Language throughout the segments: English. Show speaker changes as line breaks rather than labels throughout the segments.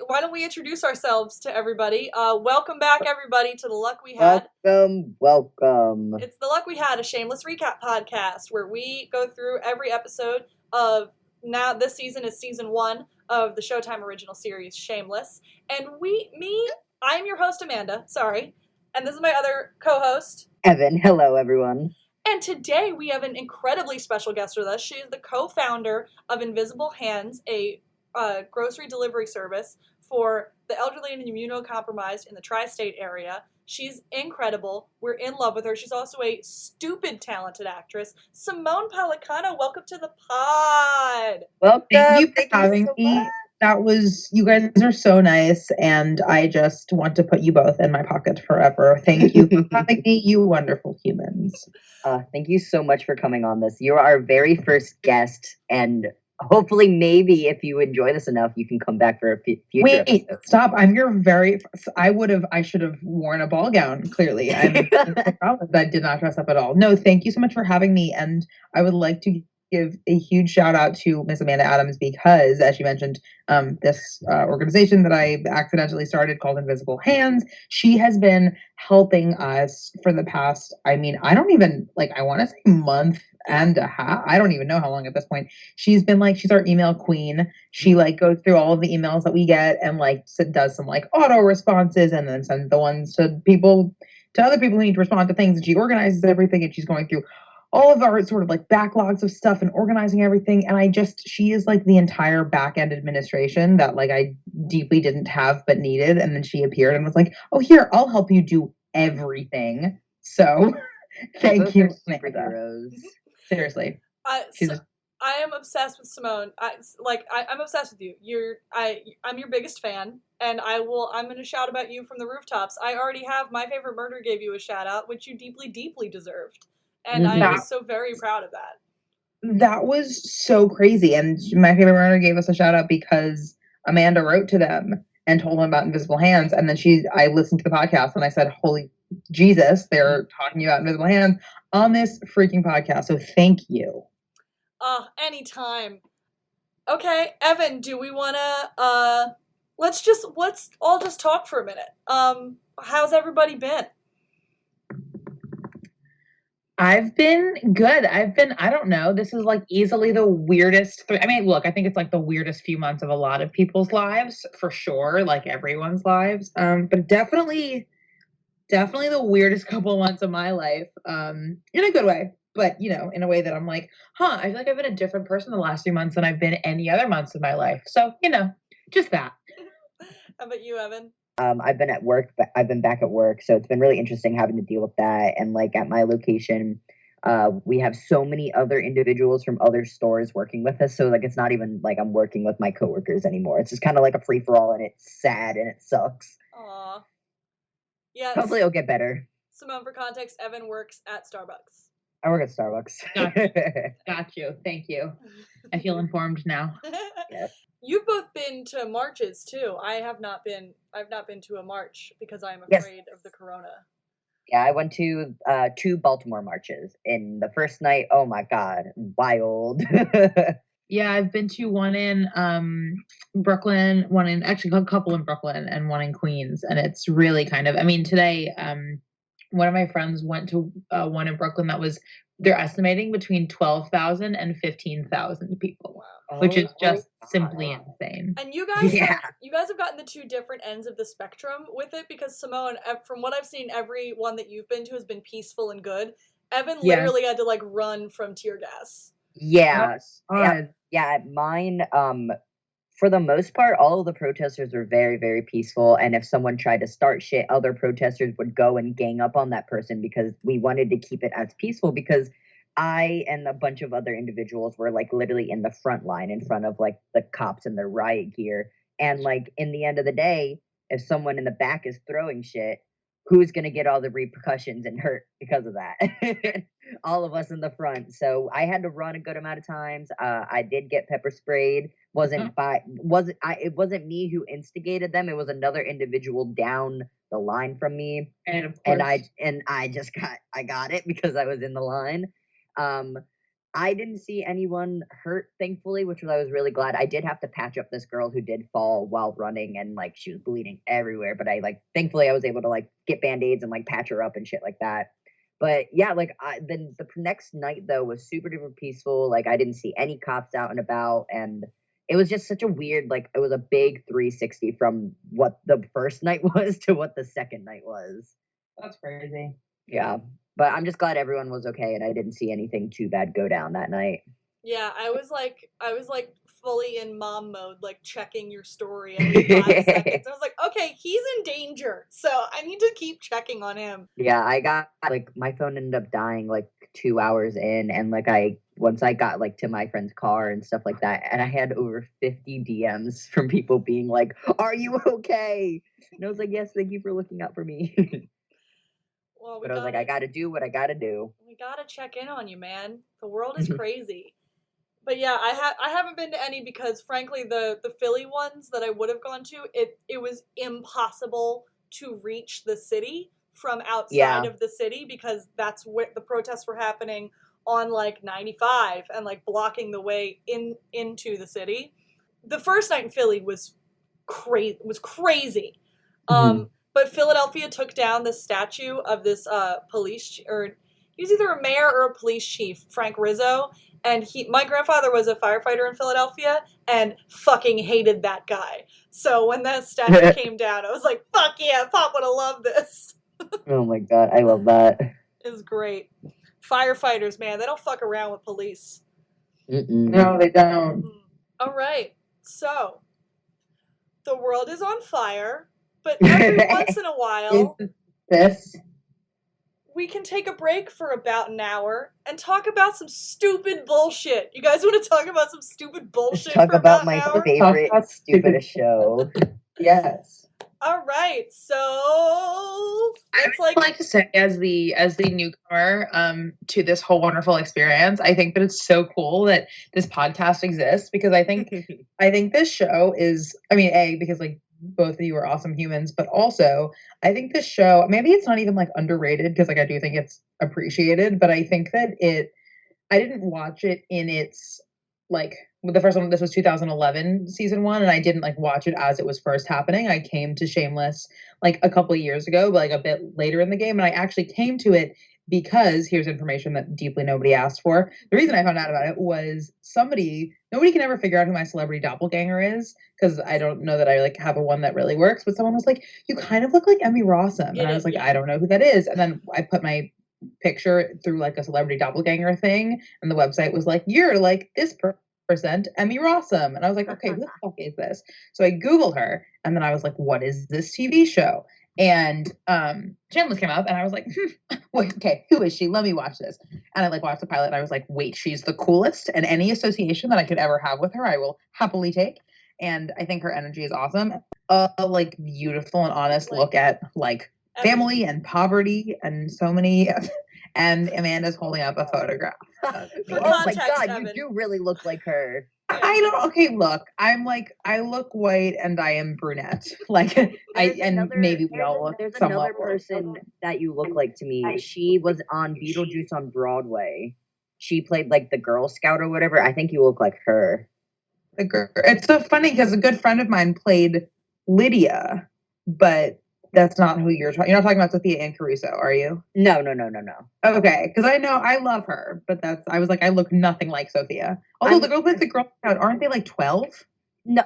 Why don't we introduce ourselves to everybody? Welcome back, everybody, to the Luck We Had.
Welcome.
It's the Luck We Had, a shameless recap podcast where we go through every episode of. Now, this season is season 1 of the Showtime original series, Shameless. And I am your host, Amanda. Sorry. And this is my other co-host,
Evan. Hello, everyone.
And today we have an incredibly special guest with us. She is the co-founder of Invisible Hands, a grocery delivery service for the elderly and immunocompromised in the tri-state area. She's incredible. We're in love with her. She's also a stupid talented actress. Simone Policano, welcome to the pod.
Welcome.
Thank you for having me. You guys are so nice, and I just want to put you both in my pocket forever. Thank you for having me, you wonderful humans.
Thank you so much for coming on this. You're our very first guest, and hopefully, maybe if you enjoy this enough, you can come back for a future
Wait, stop. I'm your I should have worn a ball gown, clearly. I did not dress up at all. No, thank you so much for having me, and I would like to give a huge shout out to Miss Amanda Adams because, as she mentioned, this organization that I accidentally started called Invisible Hands, she has been helping us for the past, I want to say month and a half. I don't even know how long at this point. She's our email queen. She goes through all of the emails that we get and does some auto responses and then sends the ones to other people who need to respond to things, and she organizes everything, and she's going through all of our sort of backlogs of stuff and organizing everything. And she is the entire back end administration that I deeply didn't have but needed. And then she appeared and was like, oh, here, I'll help you do everything. So thank you.
Superheroes.
Seriously.
I am obsessed with Simone. I'm obsessed with you. I'm your biggest fan, and I'm going to shout about you from the rooftops. I already have My Favorite Murder gave you a shout out, which you deeply, deeply deserved. And I was so very proud of that.
That was so crazy. And My Favorite Murder gave us a shout out because Amanda wrote to them and told them about Invisible Hands. And then I listened to the podcast and I said, holy Jesus, they're talking about Invisible Hands on this freaking podcast. So thank you.
Anytime. Okay, Evan, do we want to, let's all just talk for a minute. How's everybody been?
I've been good. I don't know. This is easily the weirdest. I think it's the weirdest few months of a lot of people's lives, for sure, everyone's lives. But definitely the weirdest couple of months of my life, in a good way. But, in a way that I'm I feel like I've been a different person the last few months than I've been any other months of my life. So, just that.
How about you, Evan?
I've been at work, but I've been back at work, so it's been really interesting having to deal with that. And at my location, we have so many other individuals from other stores working with us. So it's not even I'm working with my coworkers anymore. It's just kind of a free for all, and it's sad and it sucks.
Aw. Yeah.
Hopefully it'll get better.
Simone, for context, Evan works at Starbucks.
I work at Starbucks.
Got you. Thank you. I feel informed now.
Yes.
You've both been to marches too. I've not been to a march because I'm afraid of the corona.
Yeah, I went to 2 Baltimore marches. In the first night, oh my God, wild.
Yeah, I've been to one in Brooklyn, a couple in Brooklyn and one in Queens. And it's really today, one of my friends went to one in Brooklyn they're estimating between 12,000 and 15,000 people, which is just simply insane.
And you guys have gotten the 2 different ends of the spectrum with it, because Simone, from what I've seen, every one that you've been to has been peaceful and good. Evan literally had to run from tear gas.
Yes. Yeah, mine, for the most part, all of the protesters were very, very peaceful. And if someone tried to start shit, other protesters would go and gang up on that person, because we wanted to keep it as peaceful, because I and a bunch of other individuals were literally in the front line in front of the cops in their riot gear. And in the end of the day, if someone in the back is throwing shit, who's going to get all the repercussions and hurt because of that? All of us in the front. So I had to run a good amount of times. I did get pepper sprayed. It wasn't me who instigated them. It was another individual down the line from me. And I got it because I was in the line. I didn't see anyone hurt, thankfully, which was I was really glad. I did have to patch up this girl who did fall while running, and like she was bleeding everywhere. But I like thankfully I was able to like get band-aids and like patch her up and shit like that. But yeah, like then the next night though was super duper peaceful. Like I didn't see any cops out and about, and it was just such a weird like it was a big 360 from what the first night was to what the second night was.
That's crazy.
Yeah. But I'm just glad everyone was okay and I didn't see anything too bad go down that night.
Yeah, I was like fully in mom mode, like checking your story every 5 seconds. I was like, okay, he's in danger, so I need to keep checking on him.
Yeah, I got like my phone ended up dying like 2 hours in, and like once I got like to my friend's car and stuff like that, and I had over 50 DMs from people being like, "Are you okay?" And I was like, "Yes, thank you for looking out for me."
Well,
But I was like, I gotta do what I gotta do.
We gotta check in on you, man. The world is crazy. But yeah, I haven't been to any because frankly the Philly ones that I would have gone to, it was impossible to reach the city from outside of the city because that's where the protests were happening on like 95 and like blocking the way into the city. The first night in Philly was crazy. But Philadelphia took down the statue of this he was either a mayor or a police chief, Frank Rizzo, and my grandfather was a firefighter in Philadelphia and fucking hated that guy. So when that statue came down, I was like, fuck yeah, Pop would have loved this.
Oh my god, I love that.
It was great. Firefighters, man, they don't fuck around with police.
No, they don't.
All right, so the world is on fire, but every once in a while, we can take a break for about an hour and talk about some stupid bullshit. You guys want to talk about some stupid bullshit?
Talk
for
about
an
my
hour?
favorite stupidest show.
Yes.
All right, so
I would like to say, as the newcomer to this whole wonderful experience, I think that it's so cool that this podcast exists because I think this show is. I mean, because like both of you are awesome humans, but also I think this show maybe it's not even like underrated because like I do think it's appreciated, but I think that I didn't watch it in its like the first one. This was 2011 season 1, and I didn't like watch it as it was first happening. I came to Shameless like a couple of years ago, but like a bit later in the game, and I actually came to it because here's information that deeply nobody asked for. The reason I found out about it was nobody can ever figure out who my celebrity doppelganger is because I don't know that I like have a one that really works, but someone was like, you kind of look like Emmy Rossum. And I was like, I don't know who that is. And then I put my picture through like a celebrity doppelganger thing, and the website was like, you're like this percent Emmy Rossum. And I was like, okay, who the fuck is this? So I Googled her, and then I was like, what is this TV show? And Shameless came up, and I was like, wait, okay, who is she? Let me watch this. And I like watched the pilot, and I was like, wait, she's the coolest, and any association that I could ever have with her, I will happily take. And I think her energy is awesome. Like beautiful and honest look at like family and poverty and so many. And Amanda's holding up a photograph.
Oh my god, Evan, you do really look like her.
I don't. Okay, look, I'm like I look white and I am brunette. Like maybe we all look.
There's another person that you look like to me. She was on Beetlejuice on Broadway. She played like the Girl Scout or whatever. I think you look like her.
It's so funny because a good friend of mine played Lydia, but that's not who you're talking. You're not talking about Sophia Ann Caruso, are you?
No.
Okay, because I love her, but I was like, I look nothing like Sophia. Although the girl plays the Girl Scout, aren't they like 12?
No,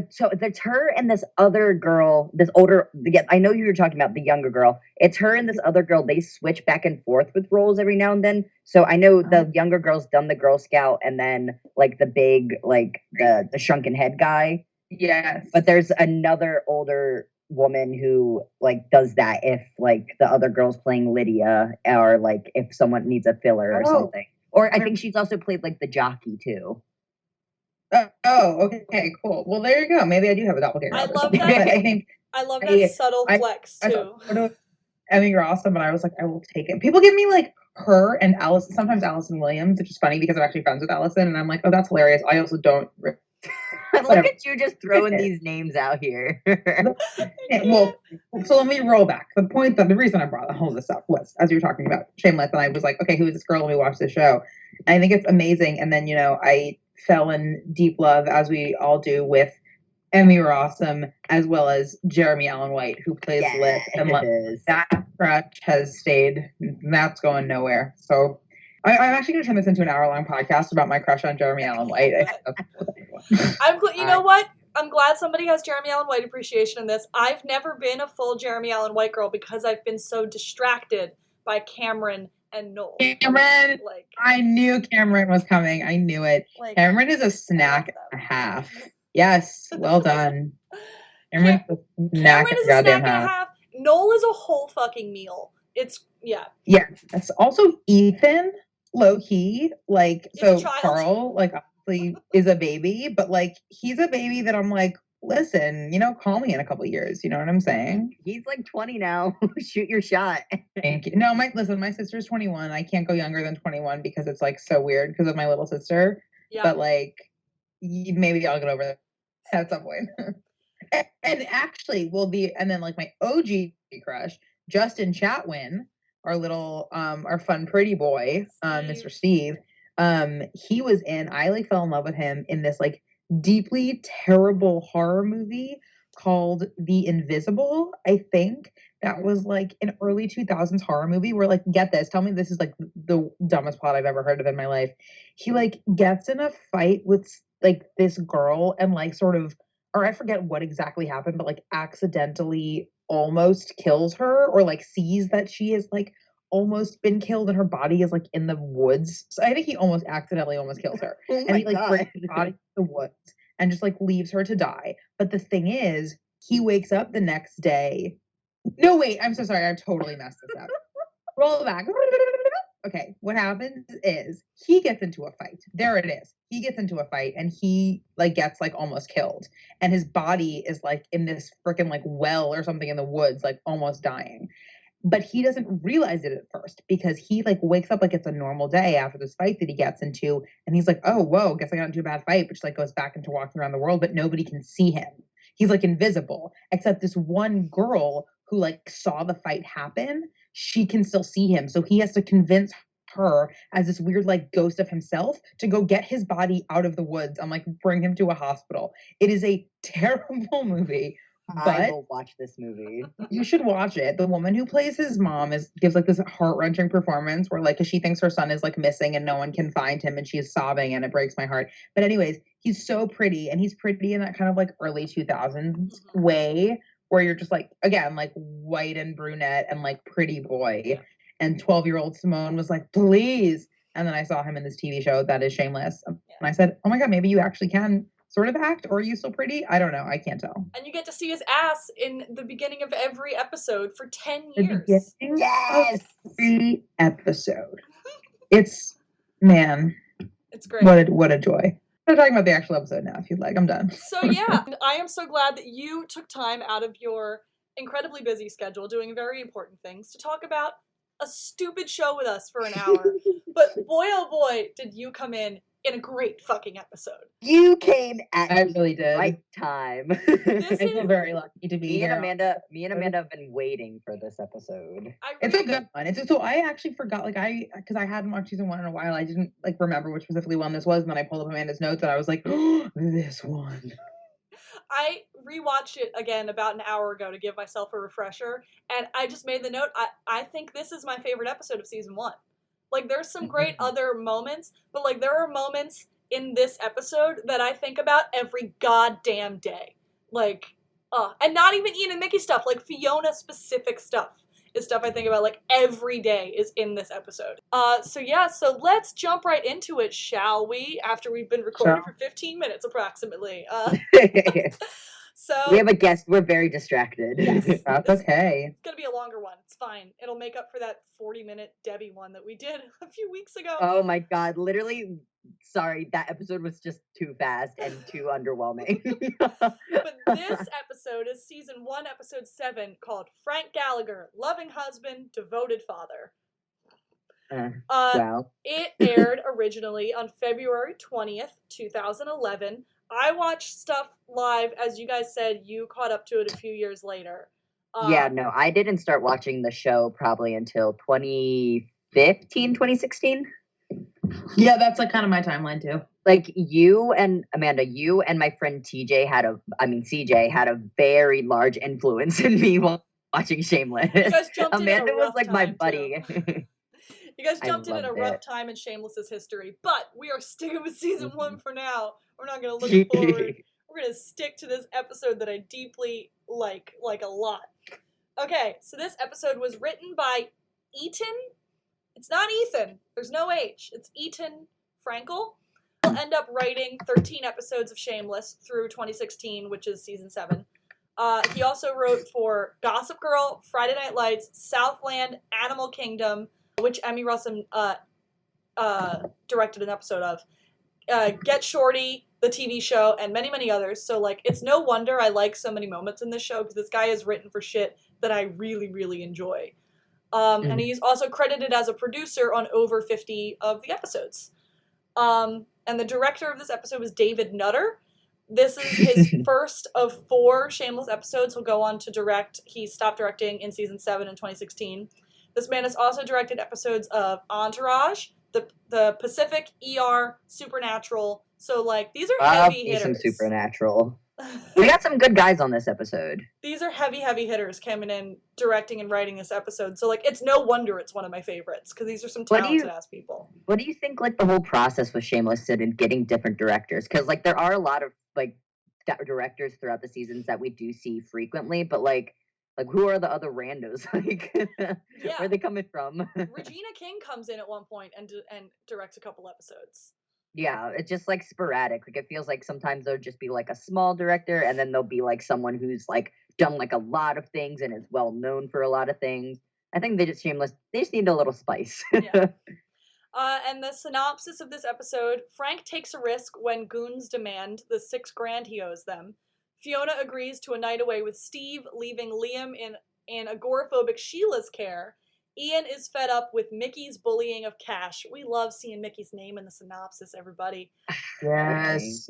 so it's her and this other girl, this older. Yeah, I know you were talking about the younger girl. It's her and this other girl. They switch back and forth with roles every now and then. So I know the younger girl's done the Girl Scout, and then like the big, like the shrunken head guy.
Yes.
But there's another older woman who like does that if like the other girl's playing Lydia, or like if someone needs a filler or something. Or I think she's also played like the jockey too.
Oh, okay, cool. Well, there you go. Maybe I do have a doppelganger.
I love that. I love that subtle flex too.
Emmy Rossum, and I was like, I will take it. People give me like her and Allison, sometimes Allison Williams, which is funny because I'm actually friends with Allison, and I'm like, oh, that's hilarious. I also don't
Look at you just throwing these names out here.
Well, so let me roll back. The reason I brought all this up was, as you were talking about Shameless, and I was like, okay, who is this girl? Let me watch this show. And I think it's amazing. And then, I fell in deep love, as we all do, with Emmy Rossum, as well as Jeremy Allen White, who plays Lip. And that crutch has stayed. That's going nowhere. So I'm actually going to turn this into an hour-long podcast about my crush on Jeremy Allen White.
You know what? I'm glad somebody has Jeremy Allen White appreciation in this. I've never been a full Jeremy Allen White girl because I've been so distracted by Cameron and Noel.
Cameron, I knew Cameron was coming. I knew it. Cameron is a snack and a half. Yes, well done. Cameron is a snack and a half.
Noel is a whole fucking meal. Yeah.
It's also Ethan, low key. So Carl, obviously is a baby, but he's a baby that I'm like, listen, call me in a couple of years. You know what I'm saying?
He's 20 now. Shoot your shot.
Thank you. No, my sister's 21. I can't go younger than 21 because it's so weird because of my little sister. Yeah. But maybe I'll get over that at some point. and actually, my OG crush, Justin Chatwin, our little our fun pretty boy, Mr. Steve. He was in. I fell in love with him in this deeply terrible horror movie called The Invisible. I think that was an early 2000s horror movie where get this. Tell me this is the dumbest plot I've ever heard of in my life. He gets in a fight with this girl and sort of, or I forget what exactly happened, but accidentally almost kills her, or sees that she is almost been killed and her body is in the woods. So I think he accidentally almost kills her. And he brings her body to the woods and just leaves her to die. But the thing is, he wakes up the next day. No, wait, I'm so sorry. I totally messed this up. Roll back. Okay, what happens is he gets into a fight. There it is. He gets into a fight and he gets almost killed. And his body is in this freaking well or something in the woods, almost dying. But he doesn't realize it at first because he wakes up it's a normal day after this fight that he gets into. And he's oh, whoa, guess I got into a bad fight, but just goes back into walking around the world, but nobody can see him. He's invisible, except this one girl who saw the fight happen. She can still see him. So he has to convince her as this weird ghost of himself to go get his body out of the woods and bring him to a hospital. It is a terrible movie.
I will watch this movie.
You should watch it. The woman who plays his mom gives this heart-wrenching performance where cause she thinks her son is missing and no one can find him and she's sobbing and it breaks my heart. But anyways, he's so pretty, and he's pretty in that kind of early 2000s way where you're just again white and brunette and pretty boy. And 12-year-old Simone was please. And then I saw him in this TV show that is Shameless. And I said, oh my God, maybe you actually can sort of act, or are you so pretty? I don't know. I can't tell.
And you get to see his ass in the beginning of every episode for 10 years.
Yes!
Every episode. It's, man.
It's great.
What a joy. We're talking about the actual episode now, if you'd like. I'm done.
So yeah, I am so glad that you took time out of your incredibly busy schedule doing very important things to talk about a stupid show with us for an hour. But boy, oh boy, did you come in a great fucking episode.
You came at
I really did.
Right time.
I feel very lucky to be here.
Me and Amanda have been waiting for this episode.
It's a good one. So I actually forgot, because I hadn't watched season 1 in a while. I didn't remember which specifically one this was, and then I pulled up Amanda's notes and I was like, oh, this one.
I rewatched it again about an hour ago to give myself a refresher, and I just made the note, I think this is my favorite episode of season 1. There's some great other moments, but there are moments in this episode that I think about every goddamn day. And not even Ian and Mickey stuff, Fiona specific stuff is stuff I think about every day is in this episode. So let's jump right into it, shall we? After we've been recording for 15 minutes approximately. So
we have a guest. We're very distracted.
Yes,
that's okay.
It's gonna be a longer one. It's fine. It'll make up for that 40-minute Debbie one that we did a few weeks ago.
Oh my God! Literally, sorry. That episode was just too fast and too underwhelming.
But this episode is season 1, episode 7, called Frank Gallagher, Loving Husband, Devoted Father.
Wow.
It aired originally on February 20th, 2011. I watched stuff live, as you guys said. You caught up to it a few years later.
Yeah, no, I didn't start watching the show probably until 2015, 2016.
Yeah, that's like kind of my timeline too.
Like you and Amanda, you and my friend CJ had a very large influence in me watching Shameless.
You guys jumped in
Amanda
at a
was
rough
like my
time,
buddy.
You guys
I
jumped in at a
loved
rough
it.
time in Shameless's history, but we are sticking with season 1 for now. We're not going to look forward. We're going to stick to this episode that I deeply like a lot. Okay, so this episode was written by Eaton. It's not Ethan. There's no H. It's Eaton Frankel. He'll end up writing 13 episodes of Shameless through 2016, which is season 7. He also wrote for Gossip Girl, Friday Night Lights, Southland, Animal Kingdom, which Emmy Rossum directed an episode of, Get Shorty, the TV show, and many, many others. So, like, it's no wonder I like so many moments in this show, because this guy is written for shit that I really, really enjoy. And he's also credited as a producer on over 50 of the episodes. And the director of this episode was David Nutter. This is his first of 4 Shameless episodes. He'll go on to direct. He stopped directing in season 7 in 2016. This man has also directed episodes of Entourage, the Pacific, ER, Supernatural. So, like, these are heavy hitters.
Some Supernatural. We got some good guys on this episode.
These are heavy hitters coming in, directing and writing this episode. So, like, it's no wonder it's one of my favorites, because these are some talented-ass people.
What do you think, like, the whole process with Shameless did in getting different directors? Because, like, there are a lot of, like, directors throughout the seasons that we do see frequently, but, like who are the other randos? Like, where are they coming from?
Regina King comes in at one point and directs a couple episodes.
Yeah, it's just, like, sporadic. Like, it feels like sometimes there'll just be, like, a small director, and then there'll be, like, someone who's, like, done, like, a lot of things and is well known for a lot of things. I think they just need a little spice.
Yeah. And the synopsis of this episode: Frank takes a risk when goons demand the $6,000 he owes them. Fiona agrees to a night away with Steve, leaving Liam in agoraphobic Sheila's care. Ian is fed up with Mickey's bullying of Cash. We love seeing Mickey's name in the synopsis, everybody.
Yes.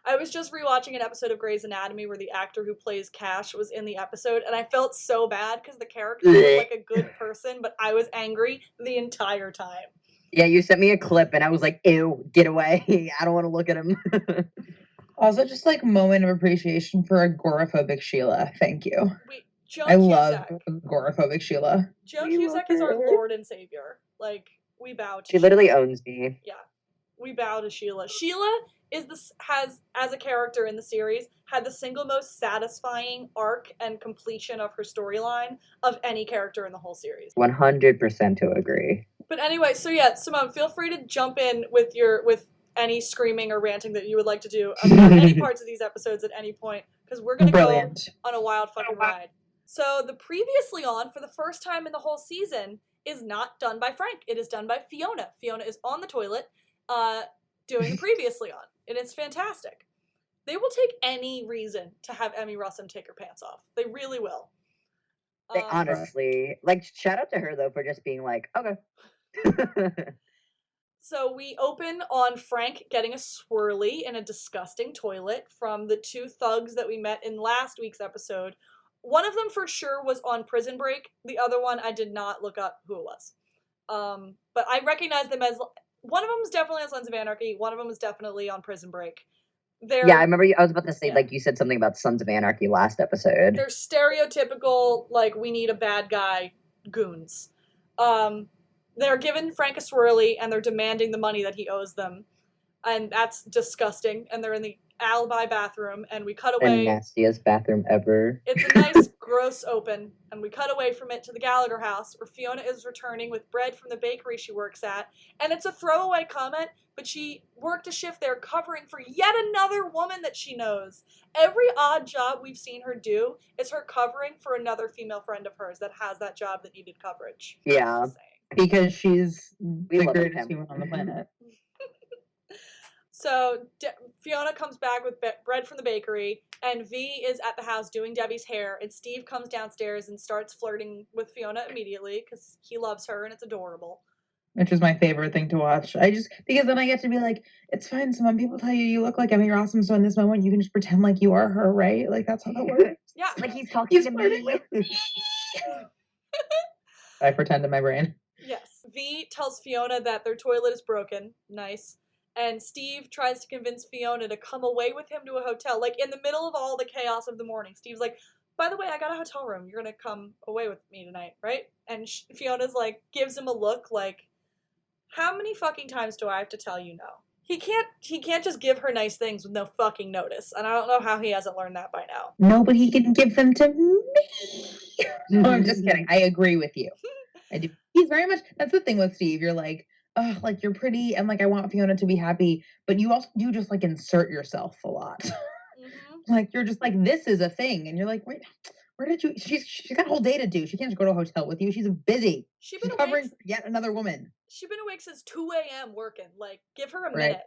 I was just rewatching an episode of Grey's Anatomy where the actor who plays Cash was in the episode, and I felt so bad because the character was like a good person, but I was angry the entire time.
Yeah, you sent me a clip, and I was like, ew, get away. I don't want to look at him.
Also, just like moment of appreciation for agoraphobic Sheila. Thank you.
I
love agoraphobic Sheila.
Joe Cusack is our Lord and Savior. Like, we bow to
She literally owns me.
Yeah. We bow to Sheila. Sheila has, as a character in the series, had the single most satisfying arc and completion of her storyline of any character in the whole series.
100% to agree.
But anyway, so yeah, Simone, feel free to jump in with any screaming or ranting that you would like to do about any parts of these episodes at any point, because we're going to go on a wild fucking ride. So the previously on, for the first time in the whole season, is not done by Frank. It is done by Fiona. Fiona is on the toilet doing the previously on, and it's fantastic. They will take any reason to have Emmy Rossum take her pants off. They really will.
They honestly, like, shout out to her, though, for just being like, okay.
So we open on Frank getting a swirly in a disgusting toilet from the 2 thugs that we met in last week's episode. One of them for sure was on Prison Break. The other one, I did not look up who it was. But I recognize them as... One of them was definitely on Sons of Anarchy. One of them was definitely on Prison Break.
Yeah, I remember I was about to say, like, you said something about Sons of Anarchy last episode.
They're stereotypical, like, we need a bad guy goons. They're giving Frank a swirly, and they're demanding the money that he owes them. And that's disgusting. And they're in the alibi bathroom, and we cut away.
The nastiest bathroom ever.
It's a nice, gross open, and we cut away from it to the Gallagher house, where Fiona is returning with bread from the bakery she works at. And it's a throwaway comment, but she worked a shift there covering for yet another woman that she knows. Every odd job we've seen her do is her covering for another female friend of hers that has that job that needed coverage.
Yeah.
Because she's the greatest human on the planet.
So Fiona comes back with bread from the bakery, and V is at the house doing Debbie's hair, and Steve comes downstairs and starts flirting with Fiona immediately because he loves her and it's adorable.
which is my favorite thing to watch. Because then I get to be like, it's fine. So when people tell you look like Emma, you're awesome. So in this moment, you can just pretend like you are her, right? Like that's how that works.
Yeah.
Like he's talking to
flirting
me.
with me. I pretend in my brain.
Yes. V tells Fiona that their toilet is broken. Nice. And Steve tries to convince Fiona to come away with him to a hotel. Like in the middle of all the chaos of the morning, Steve's like, by the way, I got a hotel room. You're going to come away with me tonight, right? And Fiona's like, gives him a look like, how many fucking times do I have to tell you no? He can't just give her nice things with no fucking notice. And I don't know how he hasn't learned that by now.
No, but he can give them to me. No, I'm just kidding. I agree with you. I do. He's very much, that's the thing with Steve. You're like, oh, like you're pretty and like I want Fiona to be happy, but you also do just like insert yourself a lot. Mm-hmm. Like you're just like, this is a thing. And you're like, wait, where did you, she's got a whole day to do. She can't just go to a hotel with you. She's busy. She's covering yet another woman.
She's been awake since 2 a.m. working. Like, give her a minute.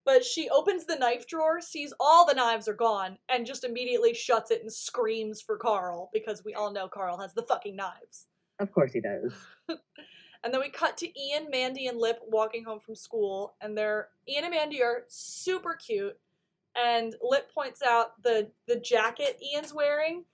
But she opens the knife drawer, sees all the knives are gone, and just immediately shuts it and screams for Carl, because we all know Carl has the fucking knives.
Of course he does.
And then we cut to Ian, Mandy, and Lip walking home from school, and Ian and Mandy are super cute, and Lip points out the jacket Ian's wearing.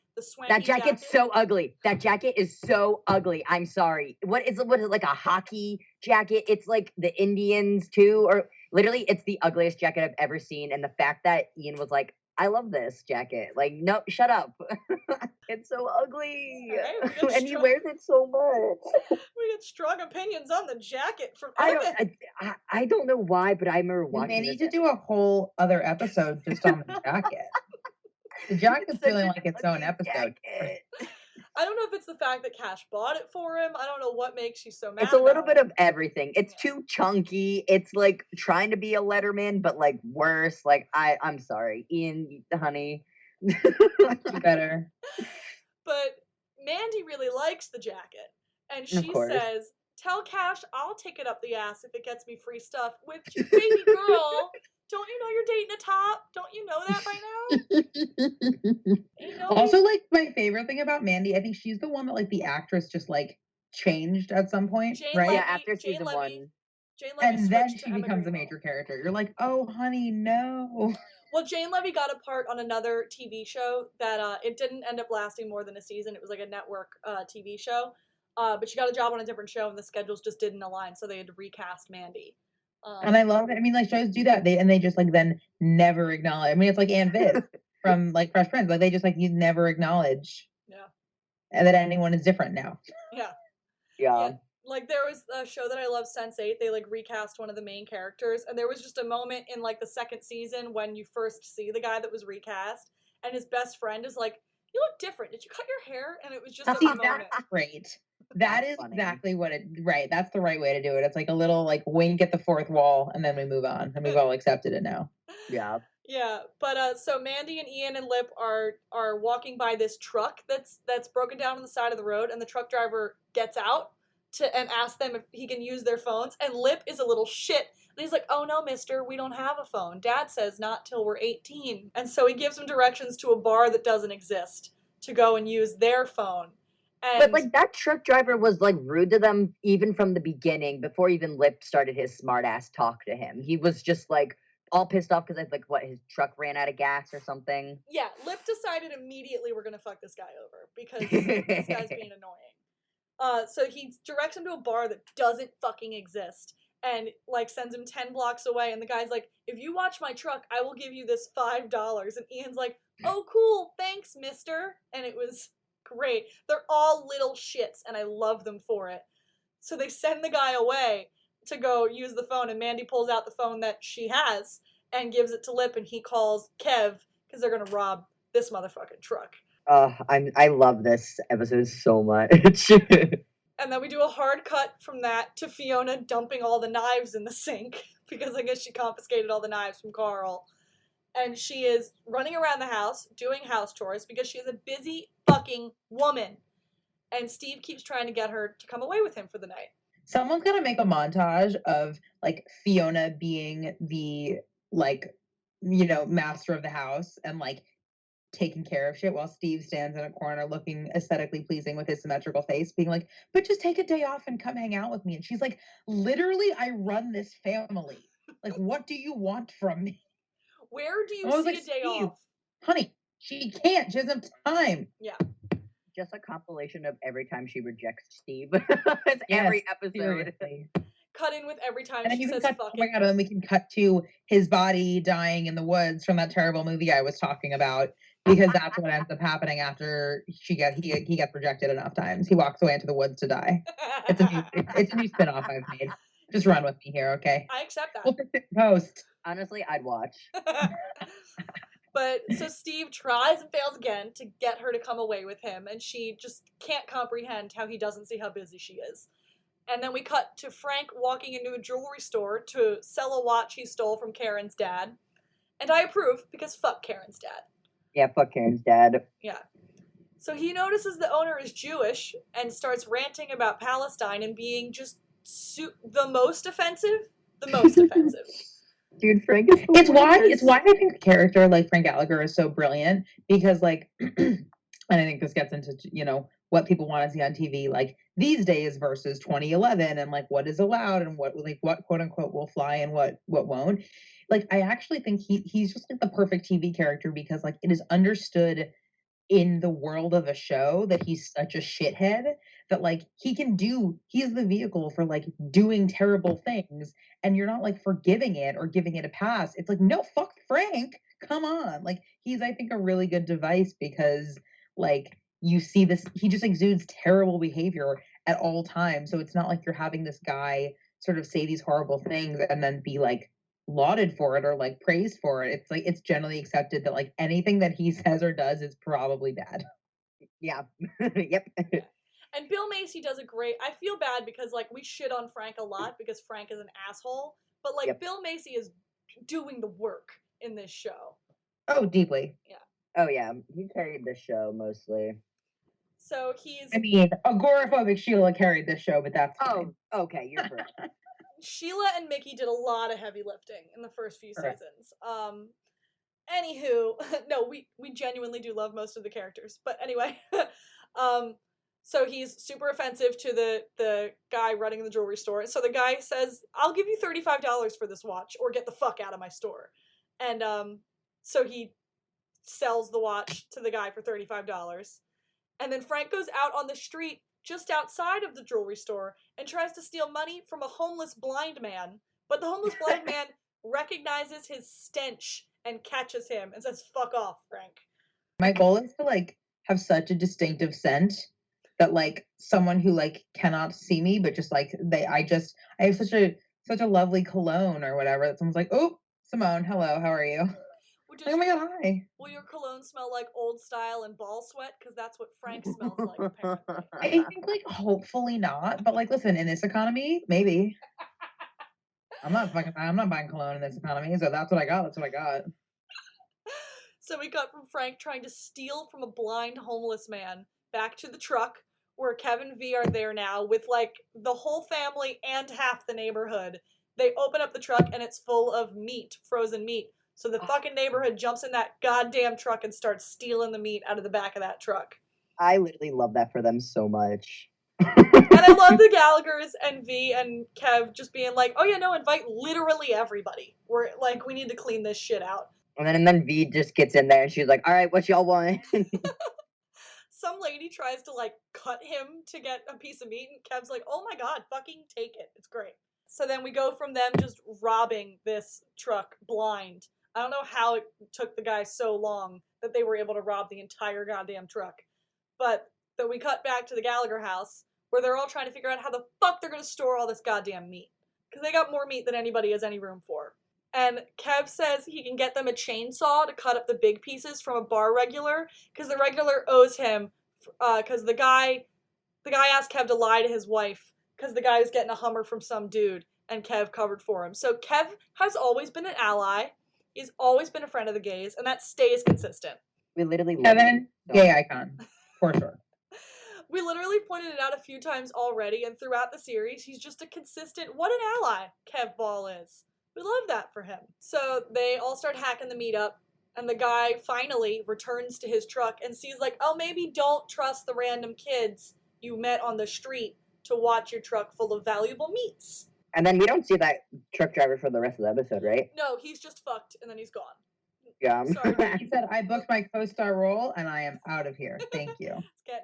That jacket's so ugly. That jacket is so ugly. I'm sorry. What is it, like a hockey jacket? It's like the Indians too, or literally it's the ugliest jacket I've ever seen. And the fact that Ian was like, I love this jacket. Like, no, shut up. It's so ugly. Right, and he wears it so much.
We get strong opinions on the jacket from
Evan. I don't know why, but I remember watching
They need to do a whole other episode just on the jacket. The jacket's feeling like its own episode.
I don't know if it's the fact that Cash bought it for him. I don't know what makes you so mad.
It's a little bit of everything. It's too chunky. It's like trying to be a Letterman, but like worse. Like I'm sorry, Ian, honey.
Better.
But Mandy really likes the jacket, and she says, "Tell Cash I'll take it up the ass if it gets me free stuff." Which, baby girl. Don't you know you're dating a top? Don't you know that by now?
Also, like, my favorite thing about Mandy, I think she's the one that, like, the actress just, like, changed at some point, right?
Levy, yeah, after season 1.
And then she becomes a major character. You're like, oh, honey, no.
Well, Jane Levy got a part on another TV show that it didn't end up lasting more than a season. It was like a network TV show. But she got a job on a different show, and the schedules just didn't align, so they had to recast Mandy.
And I love it. I mean, like, shows do that. They just like then never acknowledge. I mean, it's like Ann Viv from like Fresh Prince. Like they just like you never acknowledge.
Yeah.
And that anyone is different now.
Yeah. Like there was a show that I love, Sense8. They like recast one of the main characters, and there was just a moment in like the second season when you first see the guy that was recast, and his best friend is like, "You look different. Did you cut your hair?" And it was just a moment.
That's great. That is exactly what that's the right way to do it. It's like a little like wink at the fourth wall, and then we move on, and we've all accepted it now.
Yeah, but so Mandy and Ian and Lip are walking by this truck that's broken down on the side of the road, and the truck driver gets out and asks them if he can use their phones, and Lip is a little shit. And he's like, "Oh no, mister, we don't have a phone. Dad says not till we're 18. And so he gives them directions to a bar that doesn't exist to go and use their phone.
But like that truck driver was like rude to them even from the beginning, before even Lip started his smart ass talk to him. He was just like all pissed off because his truck ran out of gas or something.
Yeah, Lip decided immediately we're gonna fuck this guy over because this guy's being annoying. So he directs him to a bar that doesn't fucking exist, and like sends him 10 blocks away. And the guy's like, "If you watch my truck, I will give you this $5." And Ian's like, "Oh, cool, thanks, mister." And it was great. They're all little shits, and I love them for it. So they send the guy away to go use the phone, and Mandy pulls out the phone that she has and gives it to Lip, and he calls Kev because they're gonna rob this motherfucking truck.
I love this episode so much.
And then we do a hard cut from that to Fiona dumping all the knives in the sink because I guess she confiscated all the knives from Carl. And she is running around the house doing house chores because she is a busy fucking woman. And Steve keeps trying to get her to come away with him for the night.
Someone's gonna make a montage of like Fiona being the like, you know, master of the house, and like taking care of shit while Steve stands in a corner looking aesthetically pleasing with his symmetrical face, being like, but just take a day off and come hang out with me. And she's like, literally, I run this family. Like, what do you want from me?
Where do you
I was
see
like,
a day
Steve,
off?
honey, she can't. She doesn't have time.
Yeah.
Just a compilation of every time she rejects Steve. It's every episode.
Seriously.
Cut in with every time
And then
she
you can
says
cut,
fuck
oh my
it.
god, and then we can cut to his body dying in the woods from that terrible movie I was talking about, because that's what ends up happening after he gets rejected enough times. He walks away into the woods to die. It's a new spin-off I've made. Just run with me here, okay?
I accept that.
We'll fix it in post.
Honestly, I'd watch.
But so Steve tries and fails again to get her to come away with him, and she just can't comprehend how he doesn't see how busy she is. And then we cut to Frank walking into a jewelry store to sell a watch he stole from Karen's dad. And I approve, because fuck Karen's dad.
Yeah, fuck Karen's dad.
Yeah. So he notices the owner is Jewish and starts ranting about Palestine and being just the most offensive. The most offensive.
Dude, Frank is
It's why I think the character like Frank Gallagher is so brilliant, because like and I think this gets into, you know, what people want to see on TV like these days versus 2011, and like what is allowed and what quote unquote will fly and what won't. Like I actually think he's just like the perfect TV character, because like it is understood in the world of a show that he's such a shithead that like he's the vehicle for like doing terrible things, and you're not like forgiving it or giving it a pass. It's like, no, fuck Frank, come on. Like he's, I think, a really good device, because like you see this, he just exudes terrible behavior at all times. So it's not like you're having this guy sort of say these horrible things and then be like lauded for it or like praised for it. It's like it's generally accepted that like anything that he says or does is probably bad.
Yeah. Yep.
And Bill Macy does a great. I feel bad because like we shit on Frank a lot because Frank is an asshole, but like
Yep.
Bill Macy is doing the work in this show.
Oh, deeply.
Yeah.
Oh yeah, he carried the show mostly.
So he's.
I mean, agoraphobic Sheila carried this show, but that's fine.
Oh, okay, you're correct.
Sheila and Mickey did a lot of heavy lifting in the first few seasons. Anywho, no, we genuinely do love most of the characters, but anyway, so he's super offensive to the guy running the jewelry store. So the guy says, "I'll give you $35 for this watch, or get the fuck out of my store." And so he sells the watch to the guy for $35, and then Frank goes out on the street just outside of the jewelry store and tries to steal money from a homeless blind man. But the homeless blind man recognizes his stench and catches him and says, "Fuck off, Frank."
My goal is to like have such a distinctive scent that like someone who like cannot see me, but just like I have such a lovely cologne or whatever that someone's like, "Oh, Simone, hello, how are you?" Like, oh my god, hi.
Will your cologne smell like Old Style and ball sweat? Because that's what Frank smells like, apparently.
I think like hopefully not, but like listen, in this economy, maybe. I'm not buying cologne in this economy, so that's what I got. That's what I got.
So we got from Frank trying to steal from a blind homeless man back to the truck where Kev and V are there now with like the whole family and half the neighborhood. They open up the truck and it's full of meat, frozen meat. So the fucking neighborhood jumps in that goddamn truck and starts stealing the meat out of the back of that truck.
I literally love that for them so much.
And I love the Gallaghers and V and Kev just being like, "Oh yeah, no, invite literally everybody. We're like, we need to clean this shit out."
And then V just gets in there and she's like, "All right, what y'all want?"
Some lady tries to like cut him to get a piece of meat, and Kev's like, "Oh my god, fucking take it. It's great." So then we go from them just robbing this truck blind. I don't know how it took the guy so long that they were able to rob the entire goddamn truck. But then we cut back to the Gallagher house where they're all trying to figure out how the fuck they're going to store all this goddamn meat. Because they got more meat than anybody has any room for. And Kev says he can get them a chainsaw to cut up the big pieces from a bar regular, because the regular owes him, because the guy asked Kev to lie to his wife, because the guy was getting a Hummer from some dude, and Kev covered for him. So Kev has always been an ally, he's always been a friend of the gays, and that stays consistent.
We literally
Kevin, gay icon, for sure.
We literally pointed it out a few times already, and throughout the series, he's just a consistent, what an ally Kev Ball is. We love that for him. So they all start hacking the meat up, And the guy finally returns to his truck and sees like, oh, maybe don't trust the random kids you met on the street to watch your truck full of valuable meats.
And then we don't see that truck driver for the rest of the episode, right?
No, he's just fucked and then he's gone.
Yeah.
Sorry, dude.
He said, I booked my co-star role and I am out of here. Thank you.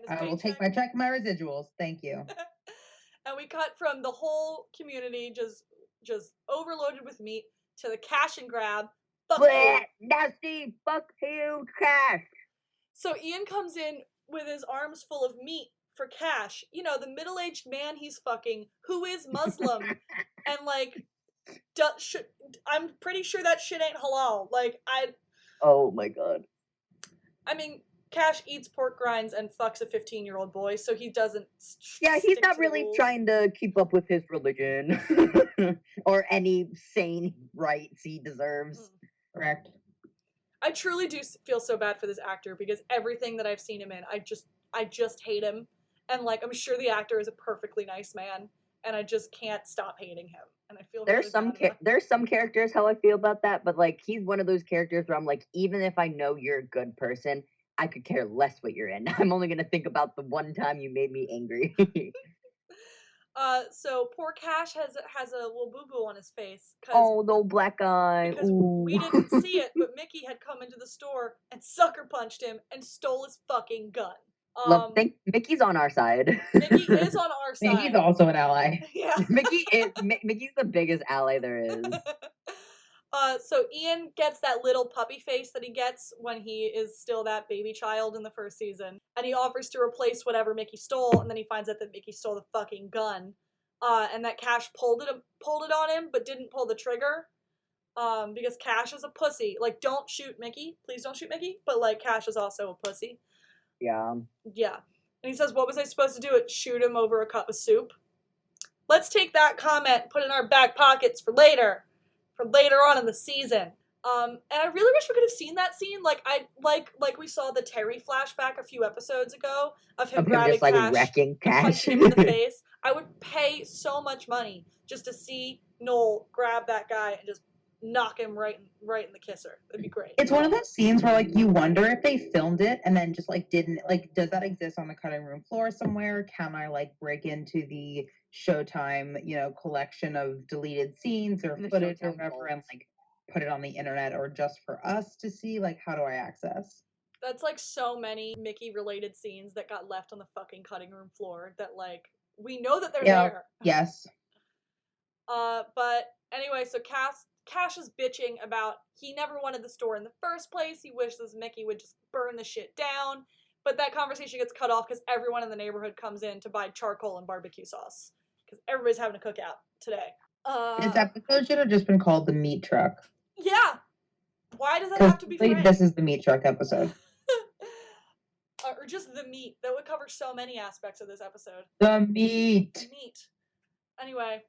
I will take my check and my residuals. Thank you.
And we cut from the whole community just overloaded with meat to the cash and grab. Fuck you.
Nasty, fuck you, Cash.
So Ian comes in with his arms full of meat for Cash. You know, the middle-aged man he's fucking, who is Muslim. And, like, I'm pretty sure that shit ain't halal. Like,
Oh my god.
I mean, Cash eats pork rinds and fucks a 15-year-old boy, so he doesn't.
Yeah, he's not really trying to keep up with his religion or any sane rights he deserves.
Correct.
I truly do feel so bad for this actor because everything that I've seen him in, I just hate him. And like, I'm sure the actor is a perfectly nice man, and I just can't stop hating him. And I feel
there's some characters how I feel about that, but like he's one of those characters where I'm like, even if I know you're a good person, I could care less what you're in. I'm only gonna think about the one time you made me angry.
So poor Cash has a little boo boo on his face.
Oh, no black eye.
Because we didn't see it, but Mickey had come into the store and sucker punched him and stole his fucking gun.
Mickey's on our side.
Mickey is on our side.
Mickey's also an ally.
Yeah.
Mickey's the biggest ally there is.
So Ian gets that little puppy face that he gets when he is still that baby child in the first season. And he offers to replace whatever Mickey stole, and then he finds out that Mickey stole the fucking gun. And that Cash pulled it on him, but didn't pull the trigger. Because Cash is a pussy. Like, don't shoot Mickey. Please don't shoot Mickey. But, like, Cash is also a pussy.
Yeah.
Yeah. And he says, what was I supposed to do? Shoot him over a cup of soup? Let's take that comment and put it in our back pockets for later on in the season. And I really wish we could have seen that scene. Like we saw the Terry flashback a few episodes ago of him grabbing
just, like,
Cash
wrecking Cash.
and punching him in the face. I would pay so much money just to see Noel grab that guy and just knock him right in the kisser. It'd be great.
It's one of those scenes where like you wonder if they filmed it and then just like didn't like does that exist on the cutting room floor somewhere? Can I like break into the Showtime, collection of deleted scenes or footage or whatever and like put it on the internet or just for us to see? Like, how do I access?
That's like so many Mickey related scenes that got left on the fucking cutting room floor that like we know that they're there.
Yes.
But anyway, so Cash is bitching about he never wanted the store in the first place. He wishes Mickey would just burn the shit down. But that conversation gets cut off because everyone in the neighborhood comes in to buy charcoal and barbecue sauce. Because everybody's having a cookout today.
This episode should have just been called the meat truck.
Yeah. Why does that have to be French?
This is the meat truck episode.
Or just the meat. That would cover so many aspects of this episode.
The meat.
Anyway.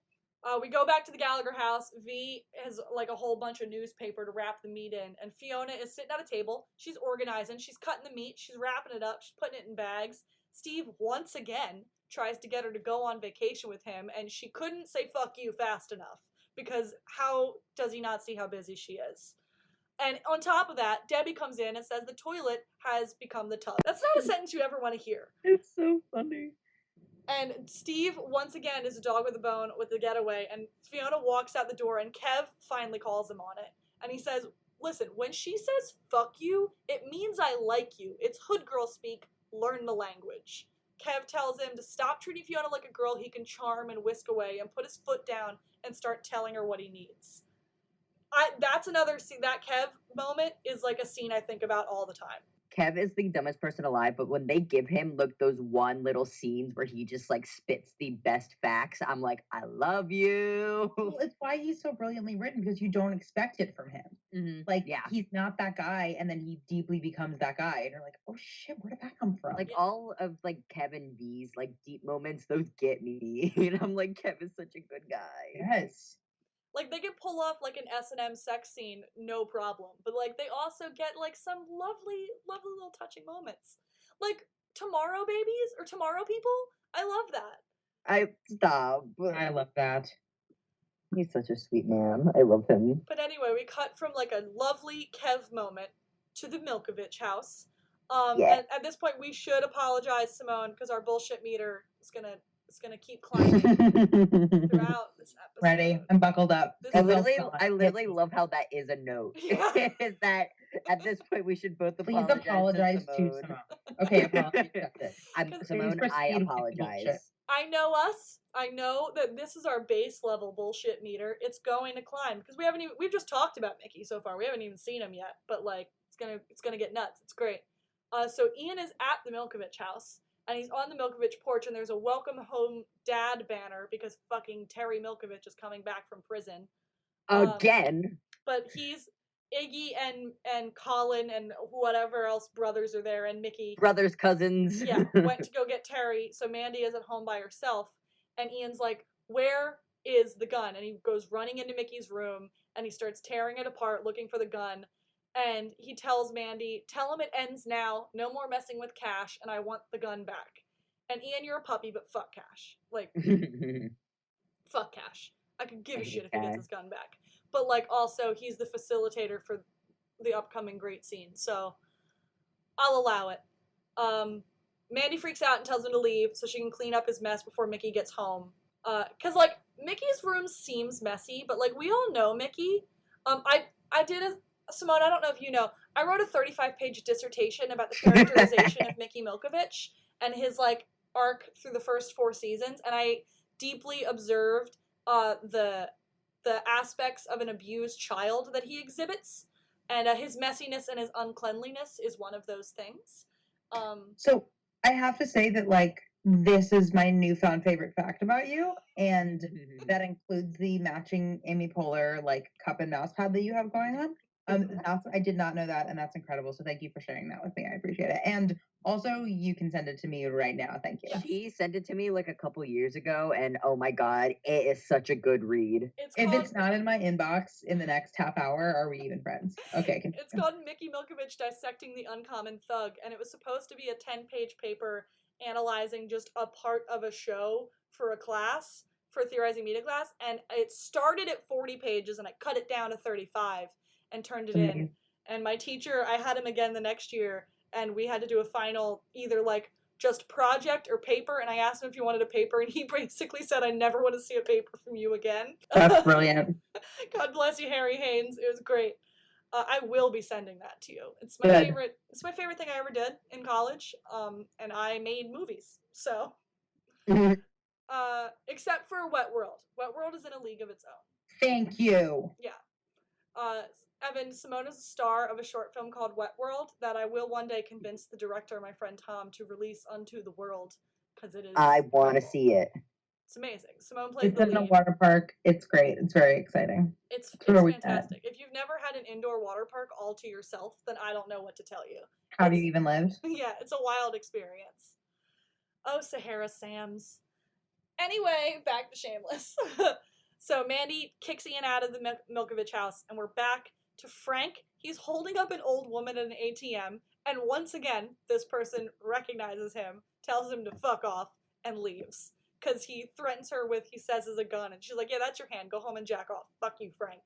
We go back to the Gallagher house. V has like a whole bunch of newspaper to wrap the meat in, and Fiona is sitting at a table. She's organizing. She's cutting the meat. She's wrapping it up. She's putting it in bags. Steve once again tries to get her to go on vacation with him, and she couldn't say fuck you fast enough because how does he not see how busy she is? And on top of that, Debbie comes in and says the toilet has become the tub. That's not a sentence you ever want to hear.
It's so funny.
And Steve, once again, is a dog with a bone with the getaway, and Fiona walks out the door, and Kev finally calls him on it. And he says, listen, when she says fuck you, it means I like you. It's hood girl speak. Learn the language. Kev tells him to stop treating Fiona like a girl he can charm and whisk away and put his foot down and start telling her what he needs. That's another scene. That Kev moment is like a scene I think about all the time.
Kev is the dumbest person alive, but when they give him those one little scenes where he just like spits the best facts, I'm like, I love you.
Well, it's why he's so brilliantly written because you don't expect it from him.
Mm-hmm.
Like, he's not that guy, and then he deeply becomes that guy, and you're like, oh shit, where did that come from?
Like all of like Kevin V's like deep moments, those get me, and I'm like, Kev is such a good guy.
Yes.
Like, they can pull off, like, an S&M sex scene, no problem. But, like, they also get, like, some lovely, lovely little touching moments. Like, Tomorrow Babies or Tomorrow People? I love that.
I
love that.
He's such a sweet man. I love him.
But anyway, we cut from, like, a lovely Kev moment to the Milkovich house.
Yeah.
And at this point, we should apologize, Simone, because our bullshit meter is gonna keep climbing throughout this episode.
Ready? I'm buckled up.
This
I
is
literally love how that is a note.
Yeah.
Is that at this point we should both
Please
apologize
to
Simone.
Simone. Okay, apology accepted.
Simone,
Please
I
proceed with your bullshit.
apologize.
I know us. I know that this is our base level bullshit meter. It's going to climb because we've just talked about Mickey so far. We haven't even seen him yet, but like it's gonna get nuts. It's great. So Ian is at the Milkovich house and he's on the Milkovich porch and there's a welcome home dad banner because fucking Terry Milkovich is coming back from prison.
Again.
But he's Iggy and Colin and whatever else brothers are there and Mickey.
Brothers, cousins.
Yeah, went to go get Terry, so Mandy is at home by herself, and Ian's like, where is the gun? And he goes running into Mickey's room, and he starts tearing it apart, looking for the gun, and he tells Mandy, tell him it ends now, no more messing with Cash, and I want the gun back. And Ian, you're a puppy, but fuck Cash. Like, fuck Cash. I could give a shit if he gets his gun back. But, like, also, he's the facilitator for the upcoming great scene, so I'll allow it. Mandy freaks out and tells him to leave so she can clean up his mess before Mickey gets home. Cause like Mickey's room seems messy, but like we all know Mickey. I did Simone, I don't know if you know, I wrote a 35-page dissertation about the characterization of Mickey Milkovich and his like arc through the first 4 seasons, and I deeply observed the aspects of an abused child that he exhibits, and his messiness and his uncleanliness is one of those things.
So I have to say that like this is my newfound favorite fact about you, and that includes the matching Amy Poehler like cup and mouse pad that you have going on. I did not know that, and that's incredible. So thank you for sharing that with me. I appreciate it. And also, you can send it to me right now. Thank you.
She sent it to me like a couple years ago, and oh my god, it is such a good read.
If it's not in my inbox in the next half hour, are we even friends? Okay. Continue.
It's called Mickey Milkovich Dissecting the Uncommon Thug, and it was supposed to be a 10-page paper analyzing just a part of a show for a class, for a theorizing media class, and it started at 40 pages, and I cut it down to 35 and turned it in. And my teacher, I had him again the next year, and we had to do a final either like just project or paper, and I asked him if he wanted a paper, and he basically said, I never want to see a paper from you again.
That's brilliant.
God bless you, Harry Haynes. It was great. I will be sending that to you. It's my favorite. It's my favorite thing I ever did in college. And I made movies. So, except for Wet World. Wet World is in a league of its own.
Thank you.
Yeah. Evan, Simone is a star of a short film called Wet World that I will one day convince the director, my friend Tom, to release unto the world because it is.
I want to see it.
It's amazing. Simone plays
it's
the
in
lead.
the water park. It's great. It's very exciting.
It's fantastic. If you've never had an indoor water park all to yourself, then I don't know what to tell you.
How do you even live?
Yeah, it's a wild experience. Oh, Sahara Sam's. Anyway, back to Shameless. So Mandy kicks Ian out of the Milkovich house, and we're back to Frank. He's holding up an old woman at an ATM, and once again, this person recognizes him, tells him to fuck off, and leaves. Because he threatens her with, he says, is a gun. And she's like, yeah, that's your hand. Go home and jack off. Fuck you, Frank.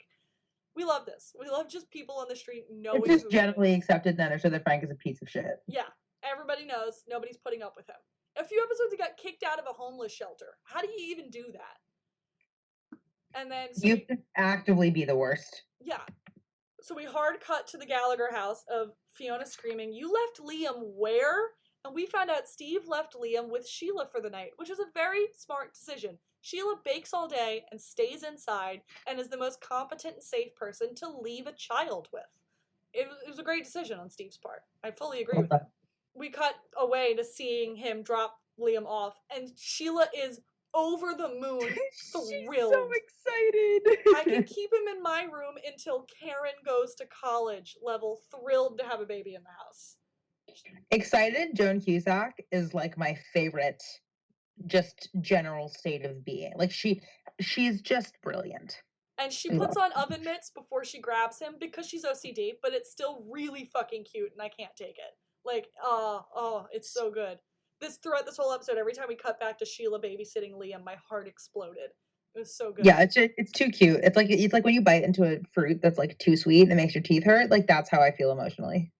We love this. We love just people on the street knowing.
It's just generally accepted and understood that Frank is a piece of shit.
Yeah. Everybody knows. Nobody's putting up with him. A few episodes he got kicked out of a homeless shelter. How do you even do that? And then... So
you have to actively be the worst.
Yeah. So we hard cut to the Gallagher house of Fiona screaming, you left Liam where? And we found out Steve left Liam with Sheila for the night, which is a very smart decision. Sheila bakes all day and stays inside and is the most competent and safe person to leave a child with. It was a great decision on Steve's part. I fully agree with him. We cut away to seeing him drop Liam off, and Sheila is over the moon, thrilled.
She's so excited.
I can keep him in my room until Karen goes to college level, thrilled to have a baby in the house.
Excited Joan Cusack is like my favorite just general state of being. Like she's just brilliant.
And she puts on oven mitts before she grabs him because she's OCD, but it's still really fucking cute and I can't take it. Like, it's so good. Throughout this whole episode, every time we cut back to Sheila babysitting Liam, my heart exploded. It was so good.
Yeah, it's too cute. It's like when you bite into a fruit that's like too sweet and it makes your teeth hurt. Like that's how I feel emotionally.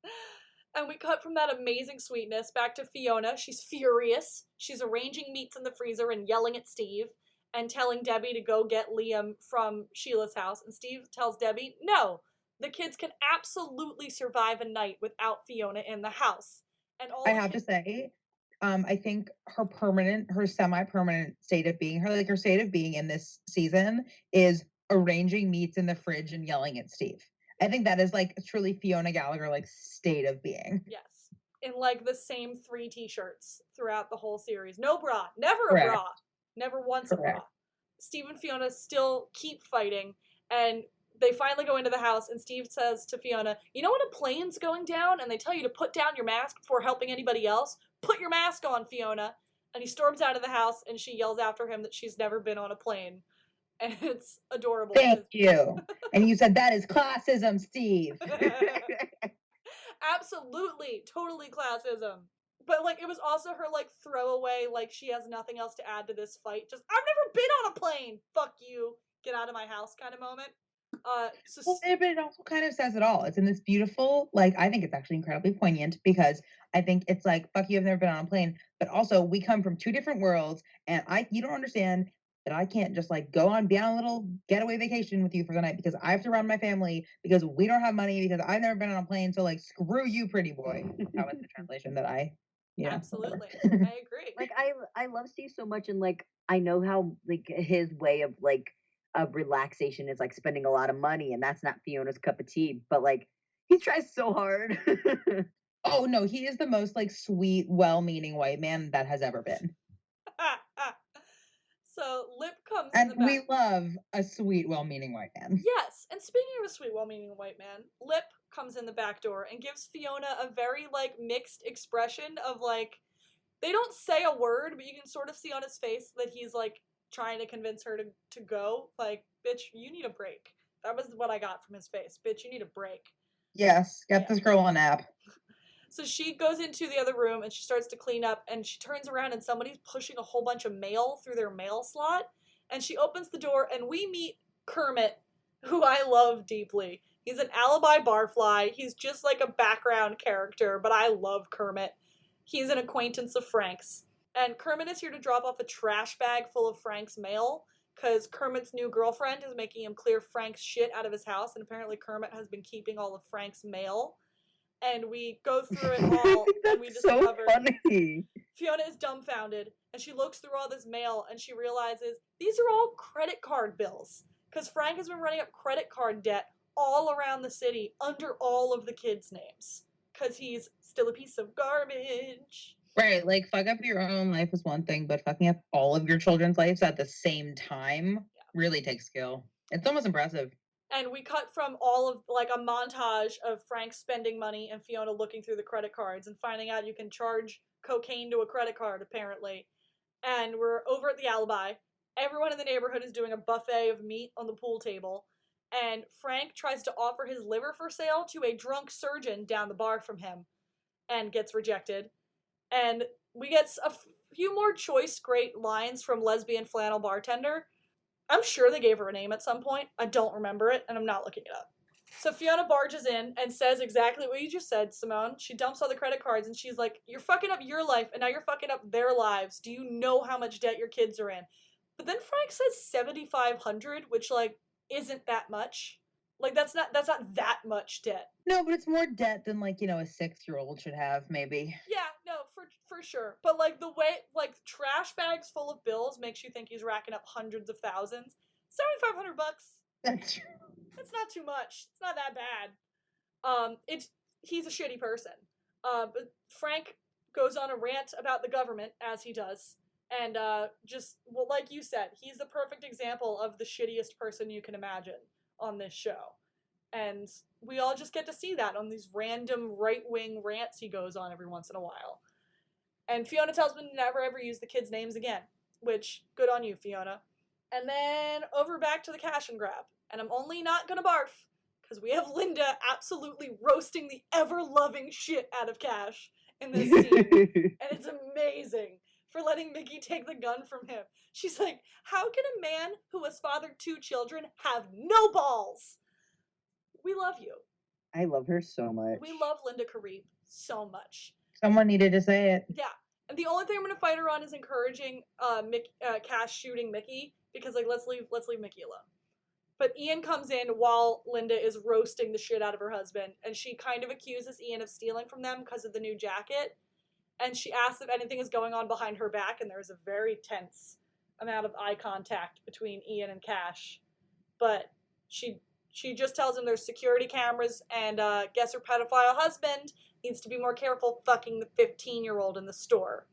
And we cut from that amazing sweetness back to Fiona. She's furious. She's arranging meats in the freezer and yelling at Steve and telling Debbie to go get Liam from Sheila's house. And Steve tells Debbie, no, the kids can absolutely survive a night without Fiona in the house. And all
I
the
have to
kids,
say, I think her semi-permanent state of being, her state of being in this season is arranging meats in the fridge and yelling at Steve. I think that is like truly Fiona Gallagher like state of being.
yes, in like the same 3 t-shirts throughout the whole series. No bra, never a
Correct.
bra, never once a bra.
Correct.
Steve and Fiona still keep fighting, and they finally go into the house, and Steve says to Fiona, you know when a plane's going down and they tell you to put down your mask before helping anybody else? Put your mask on, Fiona. And he storms out of the house, and she yells after him that she's never been on a plane. And it's adorable.
Thank you. And you said that is classism, Steve.
Absolutely, totally classism. But like it was also her like throwaway, like she has nothing else to add to this fight. Just I've never been on a plane. Fuck you. Get out of my house kind of moment.
Well, but it also kind of says it all. It's in this beautiful, like I think it's actually incredibly poignant because I think it's like, fuck you, I've never been on a plane. But also we come from 2 different worlds and you don't understand that I can't just like be on a little getaway vacation with you for the night because I have to run my family because we don't have money because I've never been on a plane. So like screw you, pretty boy. That was the translation that
absolutely. I agree.
Like I love Steve so much, and like I know how like his way of relaxation is like spending a lot of money, and that's not Fiona's cup of tea. But like he tries so hard.
Oh no, he is the most like sweet, well-meaning white man that has ever been.
So Lip comes
and
in the back.
We love a sweet, well-meaning white man.
Yes, and speaking of a sweet, well-meaning white man, Lip comes in the back door and gives Fiona a very like mixed expression of like they don't say a word, but you can sort of see on his face that he's like trying to convince her to go. Like, bitch, you need a break. That was what I got from his face. Bitch, you need a break.
Yes, get this girl a nap.
So she goes into the other room and she starts to clean up, and she turns around and somebody's pushing a whole bunch of mail through their mail slot. And she opens the door and we meet Kermit, who I love deeply. He's an alibi barfly. He's just like a background character, but I love Kermit. He's an acquaintance of Frank's. And Kermit is here to drop off a trash bag full of Frank's mail because Kermit's new girlfriend is making him clear Frank's shit out of his house, and apparently Kermit has been keeping all of Frank's mail. And we go through it all, and we discover
so funny.
Fiona is dumbfounded, and she looks through all this mail, and she realizes these are all credit card bills, because Frank has been running up credit card debt all around the city under all of the kids' names, because he's still a piece of garbage.
Right, like fuck up your own life is one thing, but fucking up all of your children's lives at the same time really takes skill. It's almost impressive.
And we cut from all of like a montage of Frank spending money and Fiona looking through the credit cards and finding out you can charge cocaine to a credit card, apparently. And we're over at the alibi. Everyone in the neighborhood is doing a buffet of meat on the pool table. And Frank tries to offer his liver for sale to a drunk surgeon down the bar from him and gets rejected. And we get a few more choice great lines from lesbian flannel bartender. I'm sure they gave her a name at some point. I don't remember it, and I'm not looking it up. So Fiona barges in and says exactly what you just said, Simone. She dumps all the credit cards, and she's like, you're fucking up your life, and now you're fucking up their lives. Do you know how much debt your kids are in? But then Frank says $7,500, which, like, isn't that much. Like, that's not that much debt.
No, but it's more debt than, like, a 6-year-old should have, maybe.
Yeah, no, for sure. But, like, the way, like, trash bags full of bills makes you think he's racking up hundreds of thousands. $7,500.
That's true.
It's not too much. It's not that bad. He's a shitty person. But Frank goes on a rant about the government, as he does. And, well, like you said, he's the perfect example of the shittiest person you can imagine on this show. And we all just get to see that on these random right-wing rants he goes on every once in a while. And Fiona tells him to never ever use the kids' names again, which, good on you, Fiona. And then over back to the cash and grab. And I'm only not gonna barf, because we have Linda absolutely roasting the ever-loving shit out of Cash in this scene. And it's amazing. for letting Mickey take the gun from him. She's like, how can a man who has fathered 2 children have no balls? We love you.
I love her so much.
We love Linda Carib so much.
Someone needed to say it.
Yeah. And the only thing I'm going to fight her on is encouraging Cash shooting Mickey, because, like, let's leave Mickey alone. But Ian comes in while Linda is roasting the shit out of her husband, and she kind of accuses Ian of stealing from them because of the new jacket. And she asks if anything is going on behind her back, and there's a very tense amount of eye contact between Ian and Cash. But she just tells him there's security cameras, and guess her pedophile husband needs to be more careful fucking the 15-year-old in the store.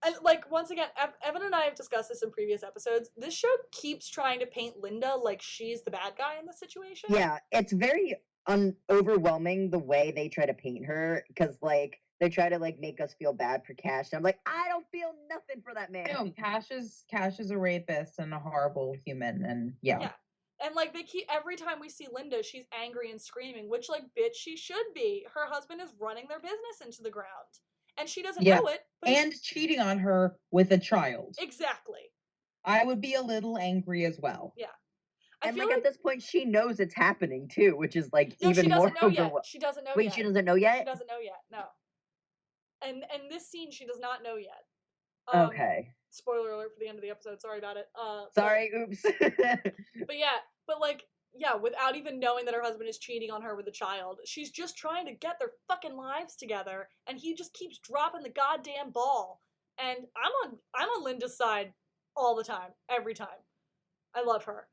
And, like, once again, Evan and I have discussed this in previous episodes. This show keeps trying to paint Linda like she's the bad guy in the situation.
Yeah, it's very overwhelming the way they try to paint her, because, like, they try to, like, make us feel bad for Cash. And I'm like, I don't feel nothing for that man.
No, Cash is a rapist and a horrible human, and yeah.
And, like, they keep, every time we see Linda, she's angry and screaming, which, like, bitch, she should be. Her husband is running their business into the ground. And she doesn't know it.
And cheating on her with a child.
Exactly.
I would be a little angry as well.
Yeah.
And, like, at this point, she knows it's happening, too, which is, like, even more overwhelming.
She doesn't know yet.
Wait, she doesn't know yet?
She doesn't know yet, no. And this scene, she does not know yet.
Okay.
Spoiler alert for the end of the episode. Sorry about it.
Sorry, oops.
But without even knowing that her husband is cheating on her with a child, she's just trying to get their fucking lives together, and he just keeps dropping the goddamn ball. And I'm on Linda's side all the time, every time. I love her.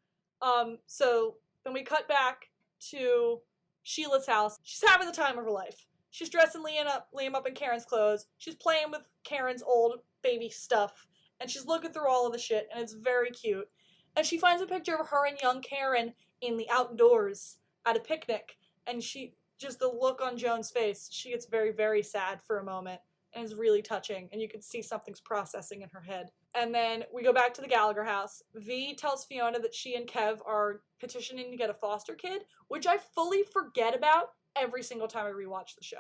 So then we cut back to Sheila's house. She's having the time of her life. She's dressing Liam up in Karen's clothes. She's playing with Karen's old baby stuff. And she's looking through all of the shit, and it's very cute. And she finds a picture of her and young Karen in the outdoors at a picnic. And just the look on Joan's face, she gets very, very sad for a moment. And it's really touching. And you can see something's processing in her head. And then we go back to the Gallagher house. V tells Fiona that she and Kev are petitioning to get a foster kid, which I fully forget about every single time I rewatch the show.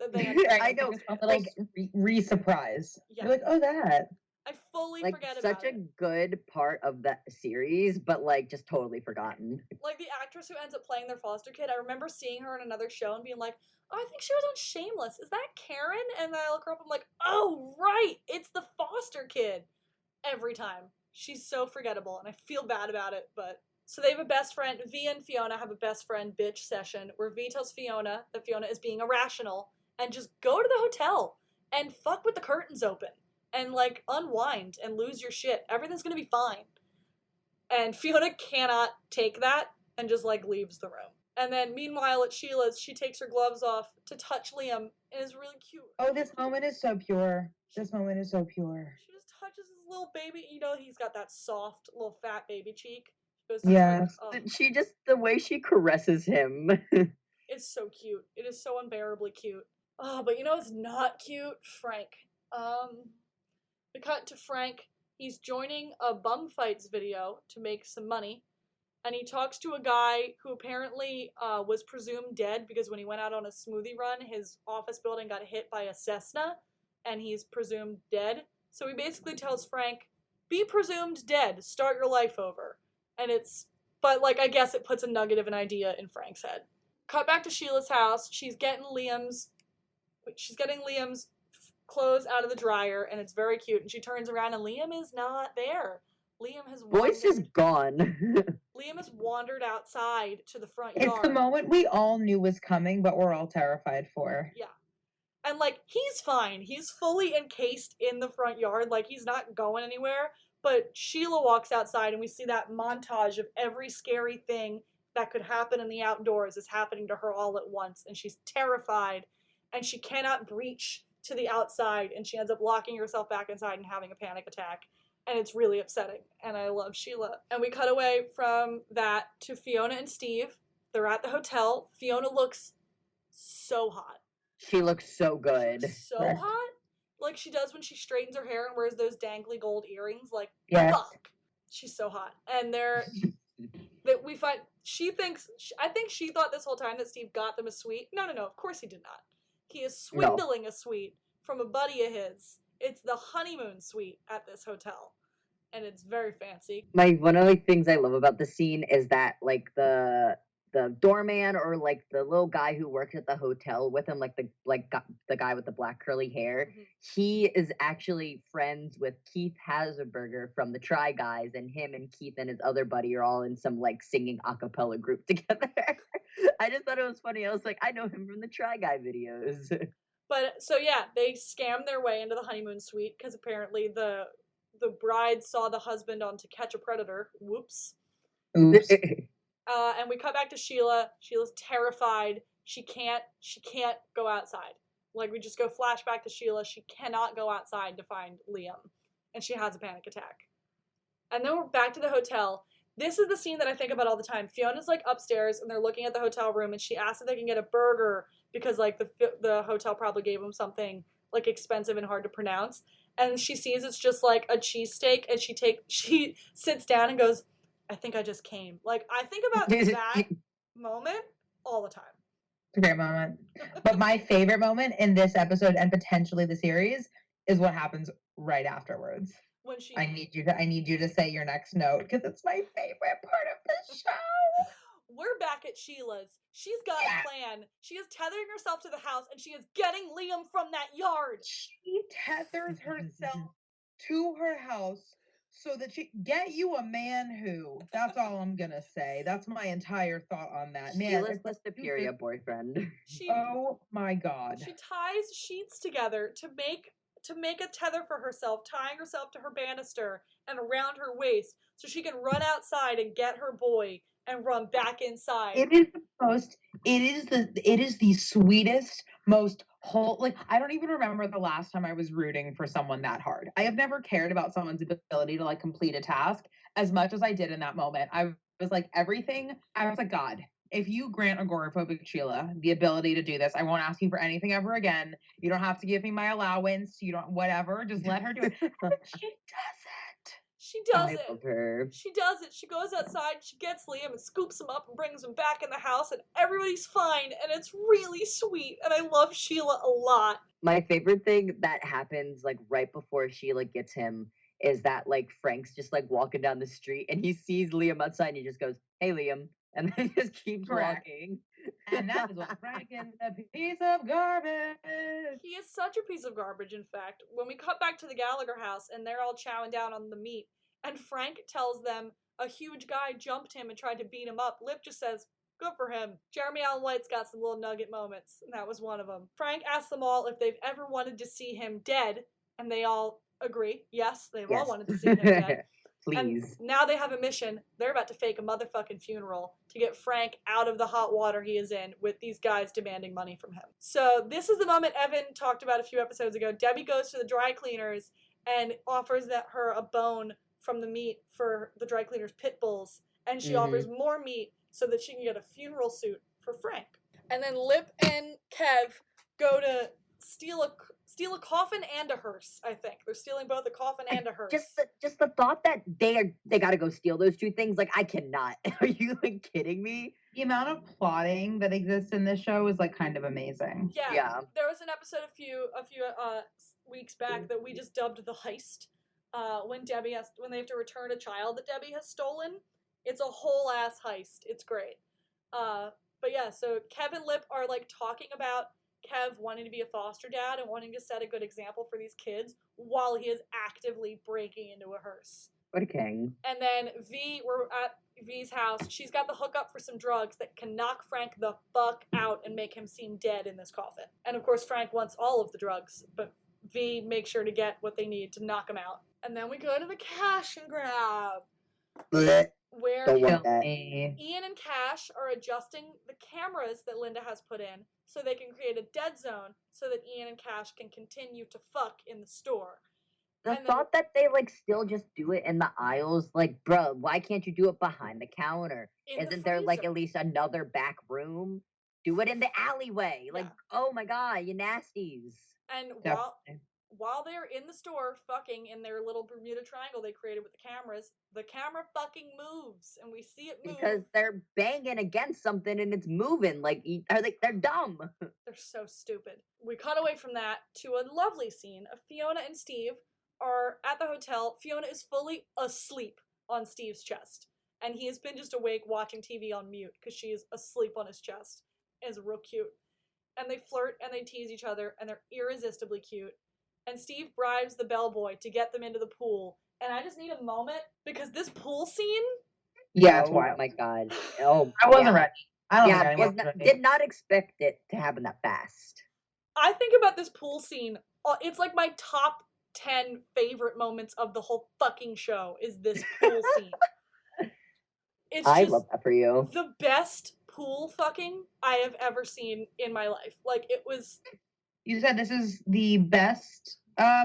I know. Like, re-surprise. Yeah. You're like, oh, that.
I fully
forget about it. Such a good part of that series, but, like, just totally forgotten.
Like, the actress who ends up playing their foster kid, I remember seeing her in another show and being like, oh, I think she was on Shameless. Is that Karen? And then I look her up, I'm like, oh, right, it's the foster kid. Every time. She's so forgettable, and I feel bad about it, but... So they have a best friend, V and Fiona have a best friend bitch session, where V tells Fiona that Fiona is being irrational, and just go to the hotel, and fuck with the curtains open. And, like, unwind and lose your shit. Everything's gonna be fine. And Fiona cannot take that and just, like, leaves the room. And then, meanwhile, at Sheila's, she takes her gloves off to touch Liam. It is really cute.
Oh, this moment is so pure. This moment is so pure.
She just touches his little baby. You know, he's got that soft, little fat baby cheek.
Yes. The way she caresses him.
It's so cute. It is so unbearably cute. Oh, but you know what's not cute? Frank. We cut to Frank. He's joining a bum fights video to make some money. And he talks to a guy who apparently was presumed dead because when he went out on a smoothie run, his office building got hit by a Cessna, and he's presumed dead. So he basically tells Frank, be presumed dead, start your life over. And but, like, I guess it puts a nugget of an idea in Frank's head. Cut back to Sheila's house. She's getting Liam's clothes out of the dryer, and it's very cute. And she turns around, and Liam is not there. Liam has
Boy's just gone.
Liam has wandered outside to the front
yard. It's the moment we all knew was coming, but we're all terrified for.
Yeah. And, like, he's fine. He's fully encased in the front yard. Like, he's not going anywhere. But Sheila walks outside, and we see that montage of every scary thing that could happen in the outdoors is happening to her all at once. And she's terrified, and she cannot breach to the outside, and she ends up locking herself back inside and having a panic attack. And it's really upsetting, and I love Sheila. And we cut away from that to Fiona and Steve. They're at the hotel. Fiona looks so hot.
She looks so good.
So hot? Like she does when she straightens her hair and wears those dangly gold earrings. Like, fuck. She's so hot. And I think she thought this whole time that Steve got them a suite. No, of course he did not. He is swindling a suite from a buddy of his It's the honeymoon suite at this hotel, and it's very fancy.
One of the things I love about the scene is that like the doorman or like the little guy who works at the hotel with him, like the guy with the black curly hair, he is actually friends with Keith Haselberger from the Try Guys, and him and Keith and his other buddy are all in some like singing a cappella group together. I just thought it was funny. I was like, I know him from the Try Guy videos.
But so yeah, they scam their way into the honeymoon suite because apparently the bride saw the husband on To Catch a Predator. Whoops.
Oops.
And we cut back to Sheila. Sheila's terrified. She can't go outside. Like, we just go flashback to Sheila. She cannot go outside to find Liam. And she has a panic attack. And then we're back to the hotel. This is the scene that I think about all the time. Fiona's like upstairs and they're looking at the hotel room and she asks if they can get a burger because like the hotel probably gave them something like expensive and hard to pronounce. And she sees it's just like a cheesesteak and she sits down and goes, I think I just came. Like, I think about that moment all the time.
It's a great moment. But my favorite moment in this episode and potentially the series is what happens right afterwards.
When she
I need you to say your next note because it's my favorite part of the show.
We're back at Sheila's. She's got a plan. She is tethering herself to the house and she is getting Liam from that yard.
She tethers herself to her house so that she get you a man who. That's all I'm gonna say. That's my entire thought on that. Man,
Sheila's the superior boyfriend.
Oh my god.
She ties sheets together to make a tether for herself, tying herself to her banister and around her waist so she can run outside and get her boy and run back inside.
It is the sweetest, most whole, like, I don't even remember the last time I was rooting for someone that hard. I have never cared about someone's ability to like complete a task as much as I did in that moment. I was like, everything, I was like, God, if you grant agoraphobic Sheila the ability to do this, I won't ask you for anything ever again. You don't have to give me my allowance. You don't, whatever, just let her do it. And she does it.
She does
I
it.
love her.
She does it. She goes outside, she gets Liam and scoops him up and brings him back in the house and everybody's fine and it's really sweet and I love Sheila a lot.
My favorite thing that happens like right before Sheila gets him is that like Frank's just like walking down the street and he sees Liam outside and he just goes, "Hey Liam," and then he just keeps walking.
And that is what Frank is, a piece of garbage.
He is such a piece of garbage, in fact. When we cut back to the Gallagher house and they're all chowing down on the meat, and Frank tells them a huge guy jumped him and tried to beat him up, Lip just says, good for him. Jeremy Allen White's got some little nugget moments, and that was one of them. Frank asks them all if they've ever wanted to see him dead, and they all agree. Yes, they've all wanted to see him dead.
Please.
And now they have a mission. They're about to fake a motherfucking funeral to get Frank out of the hot water he is in with these guys demanding money from him. So this is the moment Evan talked about a few episodes ago. Debbie goes to the dry cleaners and offers her a bone from the meat for the dry cleaners' pit bulls. And she offers more meat so that she can get a funeral suit for Frank. And then Lip and Kev go to steal a coffin and a hearse, I think. They're stealing both a coffin and a hearse.
Just the thought that they gotta go steal those two things, like I cannot. Are you like kidding me?
The amount of plotting that exists in this show is like kind of amazing.
Yeah. There was an episode a few weeks back that we just dubbed the heist. When they have to return a child that Debbie has stolen. It's a whole ass heist. It's great. But yeah, so Kev and Lip are like talking about Kev wanting to be a foster dad and wanting to set a good example for these kids while he is actively breaking into a hearse.
What a king.
And then we're at V's house. She's got the hookup for some drugs that can knock Frank the fuck out and make him seem dead in this coffin. And of course, Frank wants all of the drugs, but V makes sure to get what they need to knock him out. And then we go to the cash and grab. Where Ian and Cash are adjusting the cameras that Linda has put in so they can create a dead zone so that Ian and Cash can continue to fuck in the store.
The thought that they like still just do it in the aisles, like, bro, why can't you do it behind the counter? Isn't there like at least another back room? Do it in the alleyway. Like, oh my god, you nasties.
And while they're in the store fucking in their little Bermuda Triangle they created with the camera fucking moves, and we see it move.
Because they're banging against something and it's moving. Like, they're dumb.
They're so stupid. We cut away from that to a lovely scene of Fiona and Steve are at the hotel. Fiona is fully asleep on Steve's chest, and he has been just awake watching TV on mute because she is asleep on his chest. It's real cute. And they flirt and they tease each other, and they're irresistibly cute. And Steve bribes the bellboy to get them into the pool. And I just need a moment because this pool scene.
Yeah, it's wild.
Oh my god. Oh,
I wasn't ready. I don't think
did not expect it to happen that fast.
I think about this pool scene. It's like my top 10 favorite moments of the whole fucking show is this pool scene.
I love that for you.
The best pool fucking I have ever seen in my life. Like, it was...
You said this is the best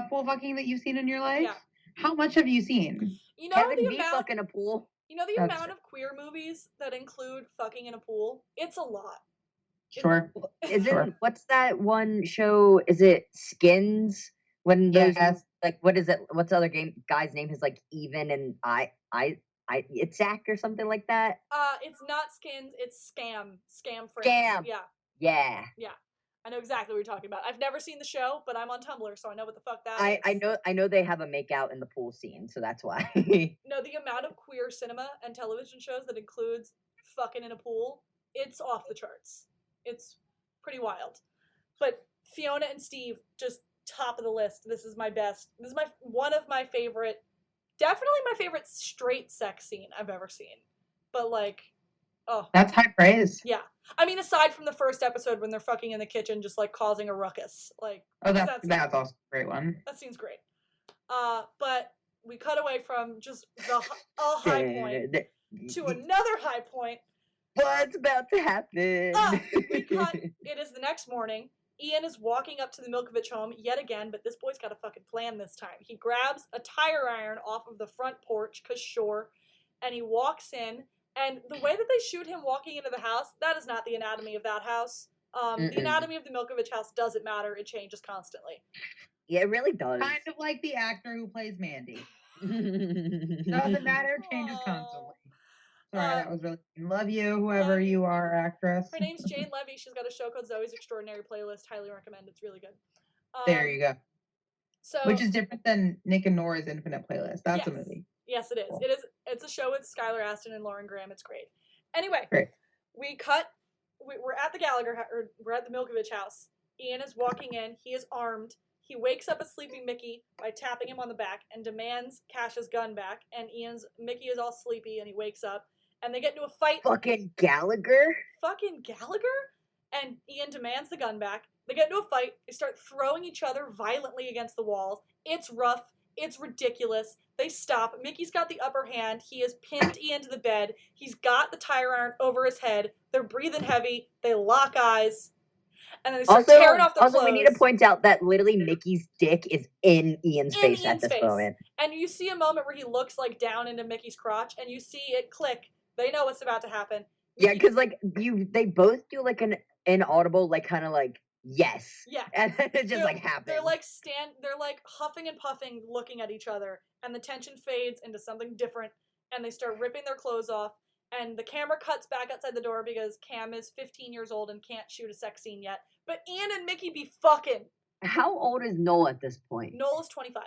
pool fucking that you've seen in your life?
Yeah.
How much have you seen?
You know
Kevin B fucking a pool.
You know the amount of queer movies that include fucking in a pool? It's a lot.
Sure.
What's that one show? Is it Skins? When those like, what is it? What's the other guy's name is like Even and it's Zach or something like that?
It's not Skins, it's Scam. Scam Friends.
Scam.
Yeah. I know exactly what you're talking about. I've never seen the show, but I'm on Tumblr, so I know what the fuck that is.
I know they have a makeout in the pool scene, so that's why.
No, the amount of queer cinema and television shows that includes fucking in a pool, it's off the charts. It's pretty wild. But Fiona and Steve, just top of the list. This is my best. This is one of my favorite, definitely my favorite straight sex scene I've ever seen. But like, oh.
That's high praise.
Yeah. I mean, aside from the first episode when they're fucking in the kitchen, just like causing a ruckus. Like,
that's also a great one.
That scene's great. But we cut away from just a high point to another high point.
What's about to happen?
It is the next morning. Ian is walking up to the Milkovich home yet again, but this boy's got a fucking plan this time. He grabs a tire iron off of the front porch, cause sure, and he walks in. And the way that they shoot him walking into the house, that is not the anatomy of that house. The anatomy of the Milkovich house doesn't matter. It changes constantly.
Yeah, it really does.
Kind of like the actor who plays Mandy. Doesn't matter, changes constantly. Sorry, that was really... Love you, whoever you are, actress.
Her name's Jane Levy. She's got a show called Zoe's Extraordinary Playlist. Highly recommend. It's really good.
There you go.
So,
which is different than Nick and Nora's Infinite Playlist. That's a movie.
Yes, it is. Cool. It's a show with Skylar Astin and Lauren Graham. It's great. Anyway, we're at the Gallagher, or we're at the Milkovich house. Ian is walking in. He is armed. He wakes up a sleeping Mickey by tapping him on the back and demands Cash's gun back. And Mickey is all sleepy and he wakes up and they get into a fight.
Fucking Gallagher?
And Ian demands the gun back. They get into a fight. They start throwing each other violently against the walls. It's rough. It's ridiculous. They stop. Mickey's got the upper hand. He has pinned Ian to the bed. He's got the tire iron over his head. They're breathing heavy. They lock eyes. And then they start tearing off their clothes.
Also, we need to point out that literally Mickey's dick is in Ian's face at this moment.
And you see a moment where he looks like down into Mickey's crotch, and you see it click. They know what's about to happen.
Yeah, because like they both do like an inaudible, like kind of like yes.
Yeah.
And then it just like happens.
They're like huffing and puffing, looking at each other, and the tension fades into something different, and they start ripping their clothes off. And the camera cuts back outside the door because Cam is 15 years old and can't shoot a sex scene yet. But Ian and Mickey be fucking.
How old is Noel at this point?
Noel is 25.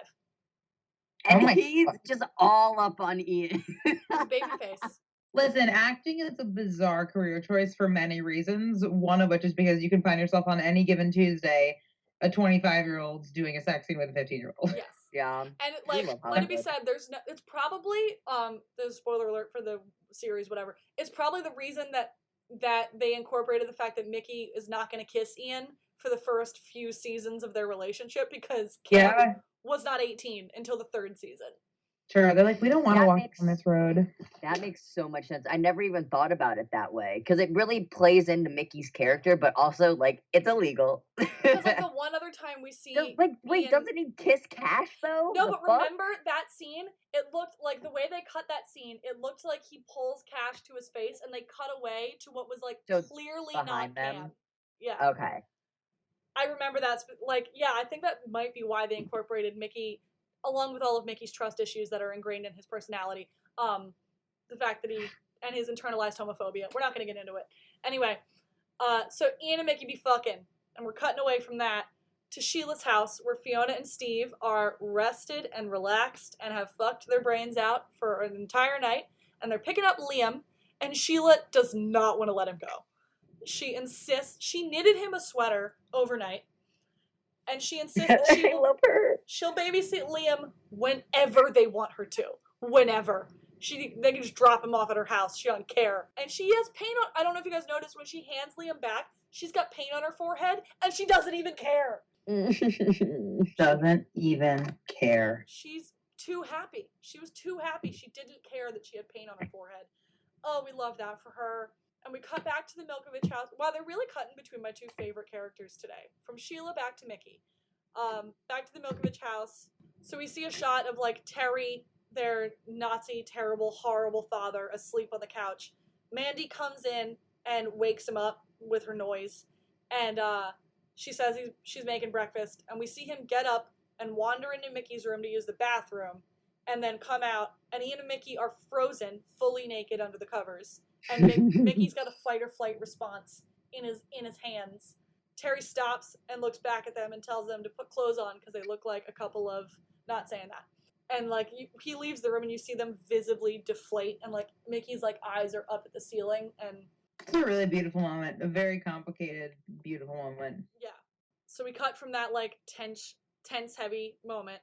And he's just all up on Ian.
He's a baby face.
Listen, acting is a bizarre career choice for many reasons. One of which is because you can find yourself on any given Tuesday, a 25-year-old's doing a sex scene with a 15-year-old.
Yes.
Yeah.
And let it be said, it's probably the spoiler alert for the series, whatever. It's probably the reason that they incorporated the fact that Mickey is not going to kiss Ian for the first few seasons of their relationship because Cam was not 18 until the third season.
Sure, they're like, we don't want to walk on this road.
That makes so much sense. I never even thought about it that way because it really plays into Mickey's character, but also like it's illegal.
Because like the one other time we see,
wait, doesn't he kiss Cash though?
No, but remember that scene? It looked like the way they cut that scene. It looked like he pulls Cash to his face, and they cut away to what was like clearly not
them.
Cam. Yeah.
Okay.
I remember that. Like, yeah, I think that might be why they incorporated Mickey, along with all of Mickey's trust issues that are ingrained in his personality. The fact that and his internalized homophobia. We're not going to get into it. Anyway, so Ian and Mickey be fucking, and we're cutting away from that to Sheila's house, where Fiona and Steve are rested and relaxed and have fucked their brains out for an entire night, and they're picking up Liam, and Sheila does not want to let him go. She insists. She knitted him a sweater overnight, and she insists
I love her.
She'll babysit Liam whenever they want her to. Whenever. They can just drop him off at her house. She doesn't care. And she has paint on. I don't know if you guys noticed, when she hands Liam back, she's got paint on her forehead, and she doesn't even care.
Doesn't even care.
She's too happy. She was too happy. She didn't care that she had paint on her forehead. Oh, we love that for her. And we cut back to the Milkovich house. Wow, they're really cutting between my two favorite characters today. From Sheila back to Mickey. Back to the Milkovich house. So we see a shot of, like, Terry, their Nazi, terrible, horrible father, asleep on the couch. Mandy comes in and wakes him up with her noise. And she says she's making breakfast. And we see him get up and wander into Mickey's room to use the bathroom. And then come out. And Ian and Mickey are frozen, fully naked under the covers. And Mickey's got a fight or flight response in his hands. Terry stops and looks back at them and tells them to put clothes on because they look like a couple of, not saying that. And, like, he leaves the room and you see them visibly deflate, and, like, Mickey's, like, eyes are up at the ceiling. And
it's a really beautiful moment. A very complicated, beautiful moment.
Yeah. So we cut from that, like, tense, heavy moment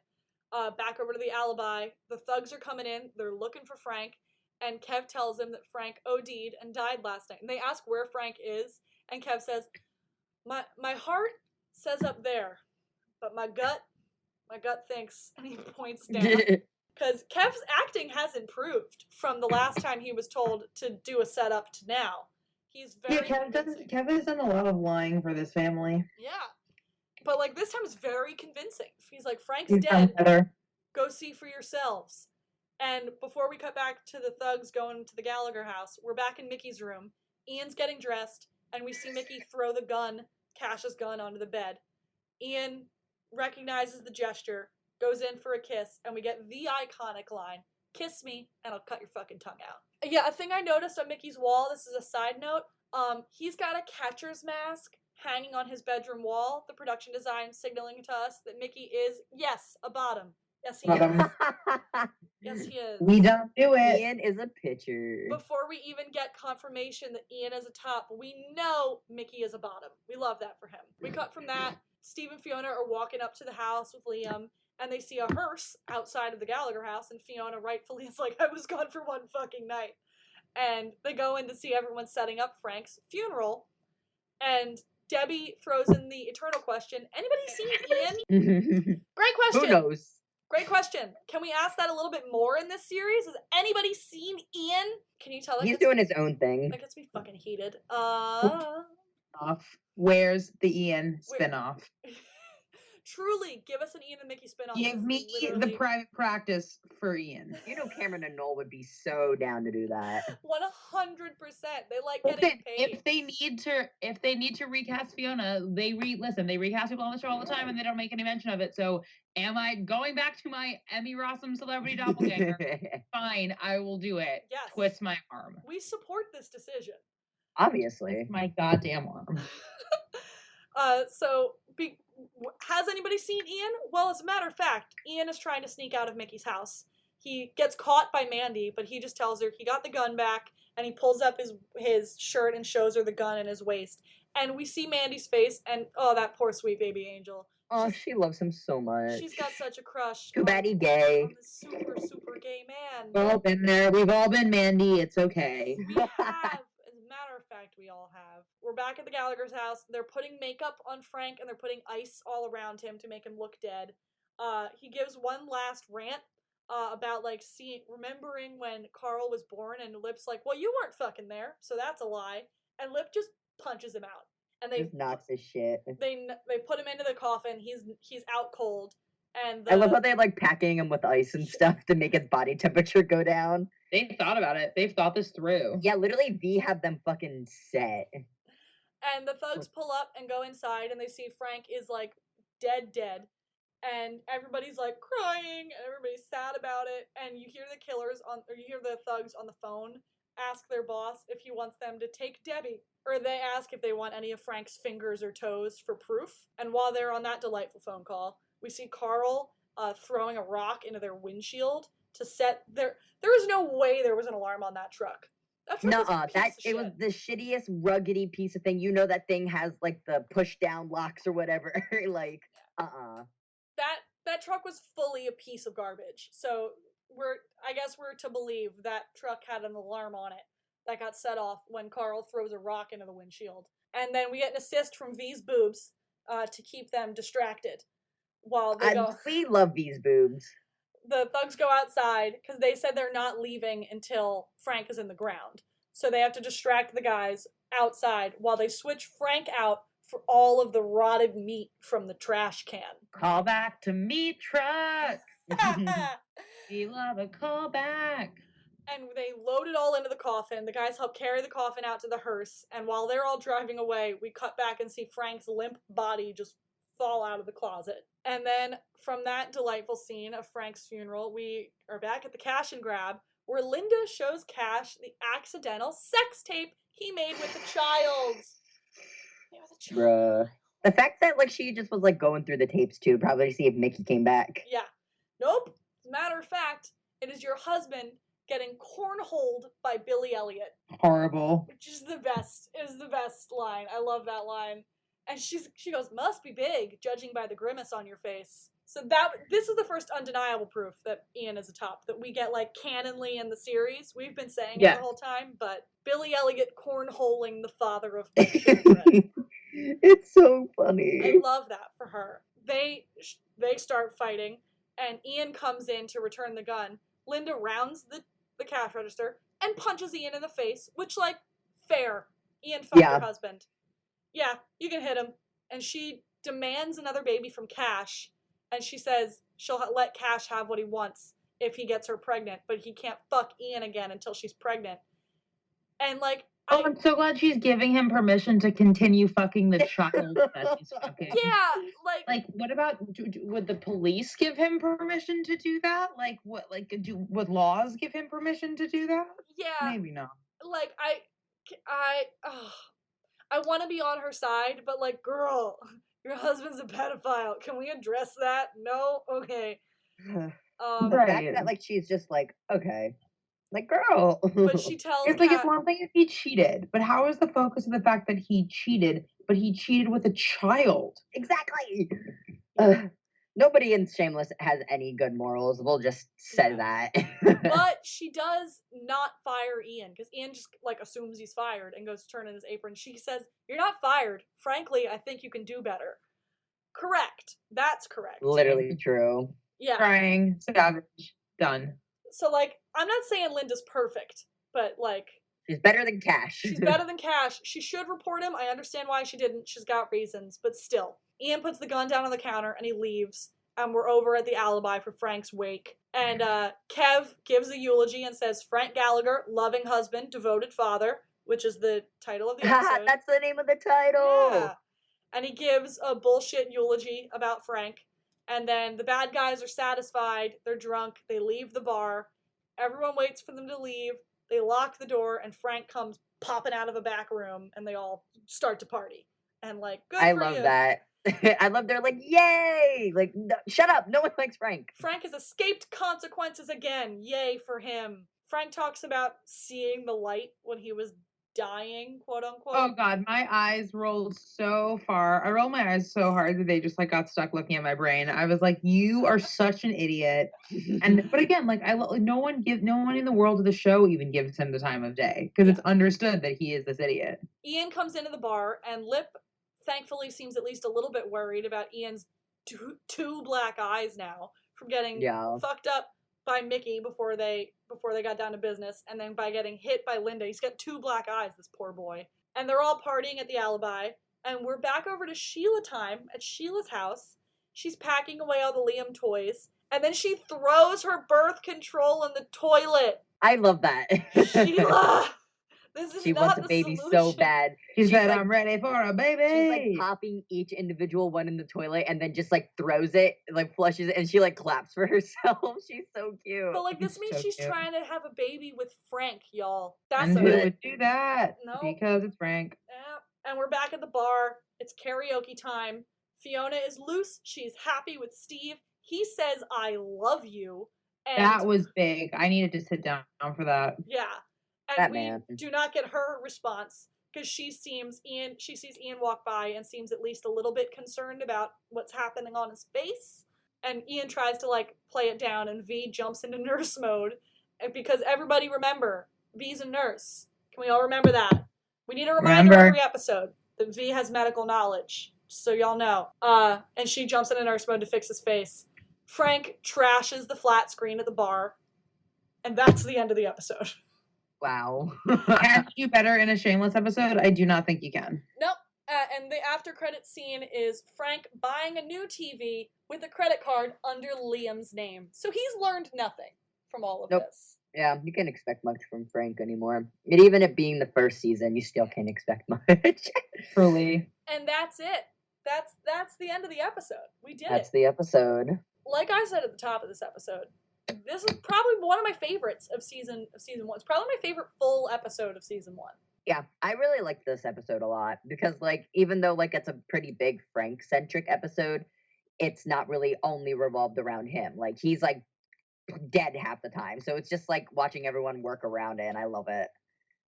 back over to the alibi. The thugs are coming in. They're looking for Frank. And Kev tells them that Frank OD'd and died last night. And they ask where Frank is. And Kev says, my heart says up there, but my gut thinks, and he points down. Because Kev's acting has improved from the last time he was told to do a setup to now. He's very convincing.
Kev has done a lot of lying for this family.
Yeah. But, like, this time it's very convincing. He's like, Frank's dead. Go see for yourselves. And before we cut back to the thugs going to the Gallagher house, we're back in Mickey's room. Ian's getting dressed, and we see Mickey throw the gun, Cash's gun, onto the bed. Ian recognizes the gesture, goes in for a kiss, and we get the iconic line, "Kiss me, and I'll cut your fucking tongue out." Yeah, a thing I noticed on Mickey's wall, this is a side note, he's got a catcher's mask hanging on his bedroom wall, the production design signaling to us that Mickey is, yes, a bottom. Yes, he is. Yes, he is.
We don't do it.
Ian is a pitcher.
Before we even get confirmation that Ian is a top, we know Mickey is a bottom. We love that for him. We cut from that. Steve and Fiona are walking up to the house with Liam, and they see a hearse outside of the Gallagher house, and Fiona rightfully is like, I was gone for one fucking night. And they go in to see everyone setting up Frank's funeral, and Debbie throws in the eternal question, anybody seen Ian? Great question.
Who knows?
Great question. Can we ask that a little bit more in this series? Has anybody seen Ian? Can you tell?
He's doing his own thing.
That gets me fucking heated.
Where's the Ian spinoff?
Truly, give us an Ian and Mickey spinoff.
Give me the private practice for Ian.
You know Cameron and Noel would be so down to do that.
100%. They like getting paid.
If they need to recast Fiona, they recast people on the show all the time and they don't make any mention of it. So am I going back to my Emmy Rossum celebrity doppelganger? Fine, I will do it.
Yes.
Twist my arm.
We support this decision.
Obviously.
Twist my goddamn arm.
Has anybody seen Ian? Well, as a matter of fact, Ian is trying to sneak out of Mickey's house. He gets caught by Mandy, but he just tells her he got the gun back, and he pulls up his shirt and shows her the gun in his waist. And we see Mandy's face, and oh, that poor sweet baby angel.
Oh, she loves him so much.
She's got such a crush.
Too bad he gay.
On this super, super gay man.
We've all been there. We've all been Mandy. It's okay.
We have. As a matter of fact, we all have. We're back at the Gallagher's house. They're putting makeup on Frank, and they're putting ice all around him to make him look dead. He gives one last rant about, like, remembering when Carl was born, and Lip's like, well, you weren't fucking there, so that's a lie. And Lip just punches him out. And they
just knocks his shit.
They put him into the coffin. He's out cold. And
I love how they're, like, packing him with ice and stuff to make his body temperature go down.
They thought about it. They've thought this through.
Yeah, literally, V have them fucking set.
And the thugs pull up and go inside, and they see Frank is, like, dead. And everybody's, like, crying, and everybody's sad about it. And you hear you hear the thugs on the phone ask their boss if he wants them to take Debbie. Or they ask if they want any of Frank's fingers or toes for proof. And while they're on that delightful phone call, we see Carl throwing a rock into their windshield to set there was no way there was an alarm on that truck.
Nuh-uh, it was the shittiest ruggedy piece of thing. You know that thing has like the push down locks or whatever. Like,
That truck was fully a piece of garbage. So I guess we're to believe that truck had an alarm on it that got set off when Carl throws a rock into the windshield. And then we get an assist from V's boobs to keep them distracted while they go.
We love V's boobs.
The thugs go outside because they said they're not leaving until Frank is in the ground. So they have to distract the guys outside while they switch Frank out for all of the rotted meat from the trash can.
Call back to meat truck. We love a callback.
And they load it all into the coffin. The guys help carry the coffin out to the hearse. And while they're all driving away, we cut back and see Frank's limp body just fall out of the closet. And then from that delightful scene of Frank's funeral, we are back at the cash and grab, where Linda shows Cash the accidental sex tape he made with a child.
Bruh. The fact that like she just was like going through the tapes too, probably to see if Mickey came back.
Yeah. Nope. As a matter of fact, it is your husband getting cornholed by Billy Elliot.
Horrible.
Which is the best. It is the best line. I love that line. And she goes, must be big, judging by the grimace on your face. So this is the first undeniable proof that Ian is a top, that we get like canonly in the series. We've been saying it the whole time, but Billy Elliot cornholing the father of my children.
It's so funny.
I love that for her. They start fighting, and Ian comes in to return the gun. Linda rounds the cash register and punches Ian in the face, which, like, fair. Ian fucked her husband. Yeah, you can hit him. And she demands another baby from Cash, and she says she'll let Cash have what he wants if he gets her pregnant, but he can't fuck Ian again until she's pregnant. And, like,
I'm so glad she's giving him permission to continue fucking the child that she's fucking.
Yeah,
like what about, would the police give him permission to do that? Like, would laws give him permission to do that?
Yeah.
Maybe not.
Like, I want to be on her side, but, like, girl, your husband's a pedophile. Can we address that? No? Okay.
The fact that, like, she's just like, okay. Like, girl.
But she tells
it's like, it's one thing if he cheated, but how is the focus of the fact that he cheated, but he cheated with a child?
Exactly. Nobody in Shameless has any good morals. We'll just say that.
But she does not fire Ian, because Ian just, like, assumes he's fired and goes to turn in his apron. She says, you're not fired. Frankly, I think you can do better. Correct. That's correct.
Literally true.
Yeah.
Crying, savage, done.
So, like, I'm not saying Linda's perfect, but, like...
She's better than Cash.
She's better than Cash. She should report him. I understand why she didn't. She's got reasons, but still. Ian puts the gun down on the counter, and he leaves, and we're over at the alibi for Frank's wake. And Kev gives a eulogy and says, Frank Gallagher, loving husband, devoted father, which is the title of the episode.
That's the name of the title!
Yeah. And he gives a bullshit eulogy about Frank. And then the bad guys are satisfied, they're drunk, they leave the bar, everyone waits for them to leave, they lock the door, and Frank comes popping out of a back room, and they all start to party. And, like, good for you.
I love that. I love they're like, yay! Like, no, shut up, no one likes Frank.
Frank has escaped consequences again, yay for him. Frank talks about seeing the light when he was dying, quote unquote.
Oh god, my eyes rolled so far. I rolled my eyes so hard that they just like got stuck looking at my brain. I was like, you are such an idiot. But again, like no one in the world of the show even gives him the time of day, because it's understood that he is this idiot.
Ian comes into the bar, and Lip thankfully seems at least a little bit worried about Ian's two black eyes now from getting fucked up by Mickey before they got down to business, and then by getting hit by Linda. He's got two black eyes, this poor boy. And they're all partying at the alibi, and we're back over to Sheila time at Sheila's house. She's packing away all the Liam toys, and then she throws her birth control in the toilet.
I love that.
Sheila! This is
She
not
wants a
the
baby so
solution.
bad.
She
She's
said,
like,
I'm ready for a baby.
she's like popping each individual one in the toilet and then just like throws it, like flushes it, and she like claps for herself. She's so cute.
But like this
It's
means
so
she's
cute.
trying to have a baby with Frank, y'all. That's
And
a
who
good.
would do that?
No.
Because it's Frank.
Yeah. And we're back at the bar. It's karaoke time. Fiona is loose. She's happy with Steve. He says, I love you. And
That was big. I needed to sit down for that.
yeah. And
That
we
man.
do not get her response because she sees Ian walk by and seems at least a little bit concerned about what's happening on his face. And Ian tries to like play it down, and V jumps into nurse mode because everybody remember, V's a nurse. Can we all remember that? We need a reminder every episode that V has medical knowledge, so y'all know. And she jumps into nurse mode to fix his face. Frank trashes the flat screen at the bar, and that's the end of the episode.
Wow.
Can you do better in a Shameless episode? I do not think you can.
Nope. And the after credit scene is Frank buying a new TV with a credit card under Liam's name. So he's learned nothing from all of this.
Yeah, you can't expect much from Frank anymore. And even it being the first season, you still can't expect much.
Truly.
And that's it. That's the end of the episode. We did
That's
it.
the episode.
Like I said at the top of this episode, this is probably one of my favorites of season 1. It's probably my favorite full episode of season 1.
Yeah, I really like this episode a lot because, like, even though like it's a pretty big Frank-centric episode, it's not really only revolved around him. Like, he's like dead half the time, so it's just like watching everyone work around it, and I love it.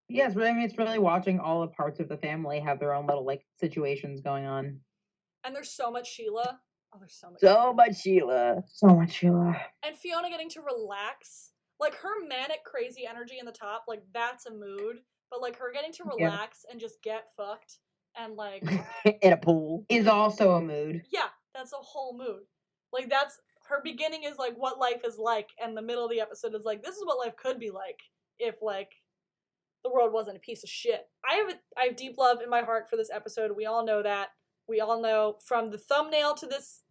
Yes, I mean, it's really watching all the parts of the family have their own little like situations going on.
And there's so much Sheila. Oh, there's so much.
So much Sheila.
So much Sheila.
And Fiona getting to relax. Like, her manic, crazy energy in the top, like, that's a mood. But, like, her getting to relax and just get fucked and, like...
in a pool.
Is also a mood.
Yeah, that's a whole mood. Like, that's... Her beginning is, like, what life is like, and the middle of the episode is, like, this is what life could be like if, like, the world wasn't a piece of shit. I have deep love in my heart for this episode. We all know that. We all know from the thumbnail to this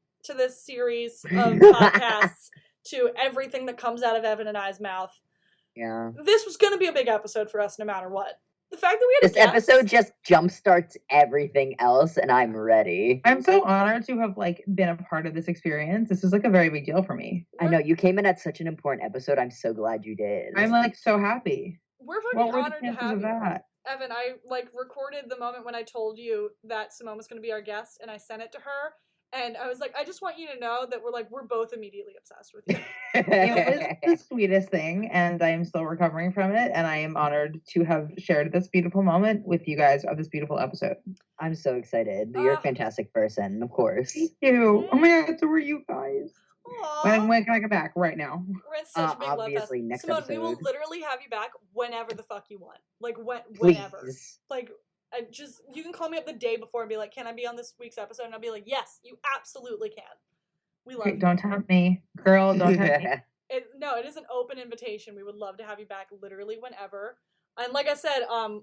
series of podcasts to everything that comes out of Evan and I's mouth.
Yeah.
This was going to be a big episode for us no matter what. The fact that we had
this episode just jumpstarts everything else, and I'm ready.
I'm so honored to have like been a part of this experience. This is like a very big deal for me.
I know, you came in at such an important episode. I'm so glad you did.
I'm like so happy.
We're fucking
What were the
honored to
chances
have
of
you.
that?
Evan, I like recorded the moment when I told you that Simone was going to be our guest, and I sent it to her. And I was like, I just want you to know that we're both immediately obsessed with you.
It was the sweetest thing, and I am still recovering from it, and I am honored to have shared this beautiful moment with you guys of this beautiful episode.
I'm so excited. You're a fantastic person, of course.
Thank you. Oh my god, so are you guys.
Aww.
When can I get back? Right now.
We're in such a big love fest.
Next
Simone,
episode.
we will literally have you back whenever the fuck you want. Like, whenever.
Please.
Like, you can call me up the day before and be like, can I be on this week's episode? And I'll be like, yes, you absolutely can. We love you.
Don't tempt me. Girl, don't tempt me.
It is an open invitation. We would love to have you back literally whenever. And like I said,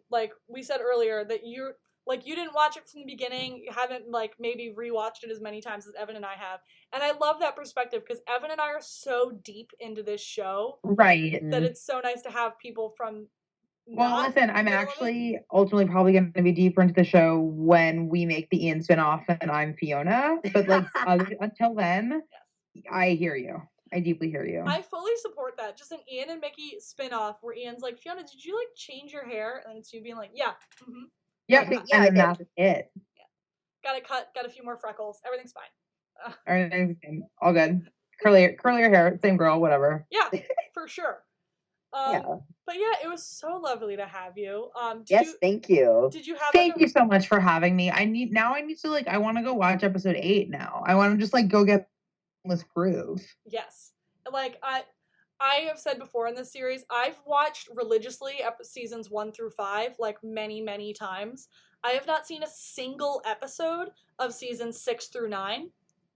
like we said earlier, that you didn't watch it from the beginning. You haven't like maybe rewatched it as many times as Evan and I have. And I love that perspective because Evan and I are so deep into this show.
Right.
That it's so nice to have people from...
Well, listen, I'm actually ultimately probably going to be deeper into the show when we make the Ian spinoff and I'm Fiona. But like until then, yes. I hear you. I deeply hear you.
I fully support that. Just an Ian and Mickey spinoff where Ian's like, Fiona, did you like change your hair? And it's you being like, yeah. Mm-hmm.
Yep. Yeah, and that's it.
Yeah. Got a cut. Got a few more freckles. Everything's fine.
Everything's all good. Curlier hair. Same girl. Whatever.
Yeah, for sure.
Yeah.
But yeah, it was so lovely to have you.
Thank you.
Did you have?
Thank you so much for having me. I need to like. I want to go watch episode 8 now. I want to just like go get this groove.
Yes, like I have said before in this series, I've watched religiously seasons 1 through 5 like many times. I have not seen a single episode of seasons 6 through 9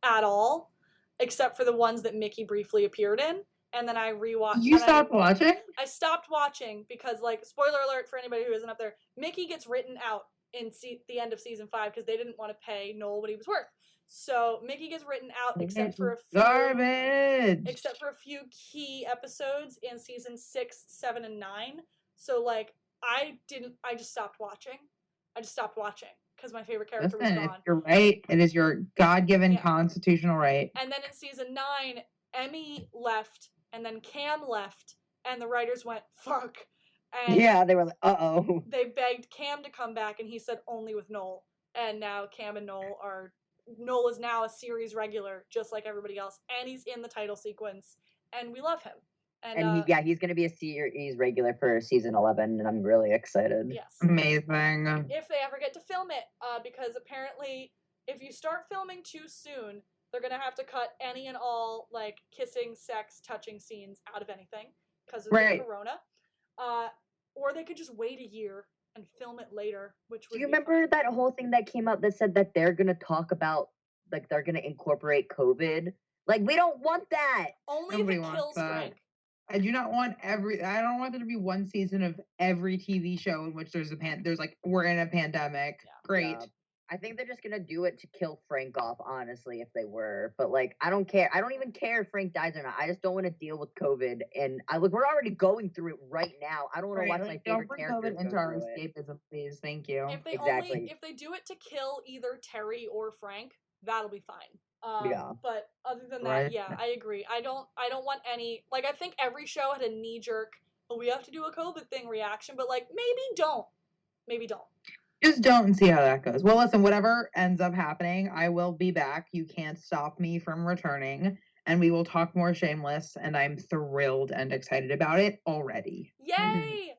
at all, except for the ones that Mickey briefly appeared in. And then I rewatched.
You stopped watching?
I stopped watching because, like, spoiler alert for anybody who isn't up there, Mickey gets written out in the end of season 5 because they didn't want to pay Noel what he was worth. So Mickey gets written out except for a few key episodes in season 6, 7, and 9. So like I just stopped watching. Because my favorite character
Listen,
was gone.
if you're right, it is your God-given constitutional right.
And then in season 9, Emmy left, and then Cam left, and the writers went, fuck. And
yeah, they were like, uh-oh.
They begged Cam to come back, and he said only with Noel. And now Cam and Noel is now a series regular, just like everybody else, and he's in the title sequence, and we love him.
And he's going to be a series regular for season 11, and I'm really excited.
Yes.
Amazing.
If they ever get to film it, because apparently if you start filming too soon, they're going to have to cut any and all, like, kissing, sex, touching scenes out of anything because of the corona. Or they could just wait a year and film it later, which would be
Do you remember that whole thing that came out that said that they're going to talk about, like, they're going to incorporate COVID? Like, we don't want that.
Only if it kills Frank.
I do not want I don't want there to be one season of every TV show in which there's we're in a pandemic. Yeah. Great. Yeah.
I think they're just gonna do it to kill Frank off, honestly, if they were. But, like, I don't care. I don't even care if Frank dies or not. I just don't want to deal with COVID. And we're already going through it right now. I don't want to watch my favorite characters go through
into our escapism, please. Thank you.
If they do it to kill either Terry or Frank, that'll be fine. But other than that, yeah, I agree. I don't want any, like, I think every show had a knee-jerk, we have to do a COVID thing reaction, but, like, maybe don't.
Just don't and see how that goes. Well, listen, whatever ends up happening, I will be back. You can't stop me from returning, and we will talk more Shameless, and I'm thrilled and excited about it already.
Yay!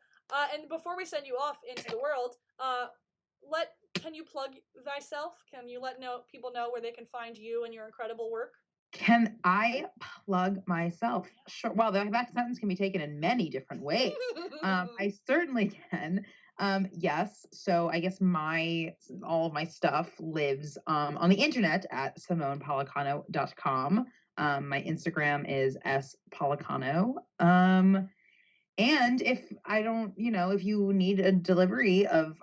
And before we send you off into the world, can you plug thyself? Can you let people know where they can find you and your incredible work?
Can I plug myself? Sure. Well, that sentence can be taken in many different ways. I certainly can. Yes. So I guess all of my stuff lives on the internet at SimonePolicano.com. My Instagram is spolicano. And if if you need a delivery of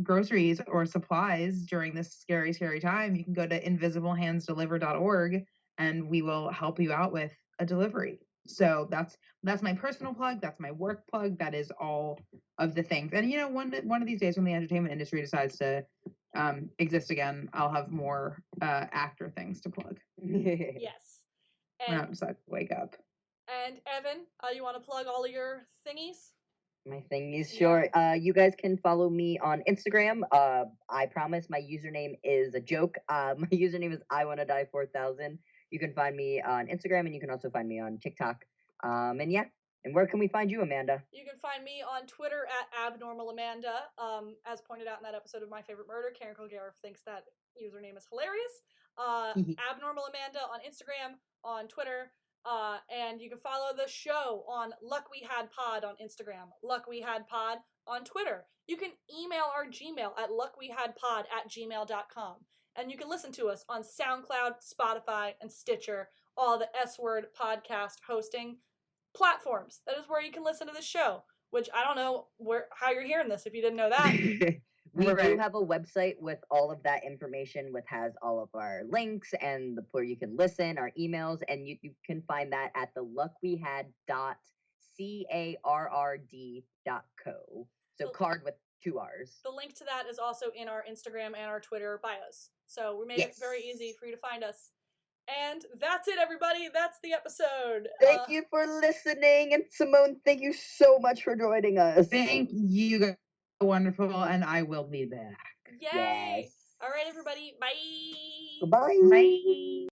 groceries or supplies during this scary, scary time, you can go to invisiblehandsdeliver.org and we will help you out with a delivery. So that's my personal plug. That's my work plug. That is all of the things. And one of these days when the entertainment industry decides to exist again, I'll have more actor things to plug.
Yes.
When I decide to wake up.
And Evan, you want to plug all of your thingies?
My thingies, sure. You guys can follow me on Instagram. I promise my username is a joke. My username is IWannaDie4000. You can find me on Instagram, and you can also find me on TikTok. And where can we find you, Amanda?
You can find me on Twitter at abnormalamanda. As pointed out in that episode of My Favorite Murder, Karen Kilgariff thinks that username is hilarious. Abnormalamanda on Instagram, on Twitter. And you can follow the show on Luck We Had Pod on Instagram, Luck We Had Pod on Twitter. You can email our Gmail at luckwehadpod@gmail.com. And you can listen to us on SoundCloud, Spotify, and Stitcher, all the S-Word podcast hosting platforms. That is where you can listen to the show, which I don't know how you're hearing this if you didn't know that.
We do have a website with all of that information, has all of our links and where you can listen, our emails, and you can find that at the luckwehad.carrd.co. So card with 2 R's.
The link to that is also in our Instagram and our Twitter bios. So we made it very easy for you to find us. And that's it, everybody. That's the episode.
Thank you for listening. And Simone, thank you so much for joining us.
Thank you guys. Wonderful, and I will be back.
Yay! Yes. All right, everybody. Bye.
Goodbye.
Bye.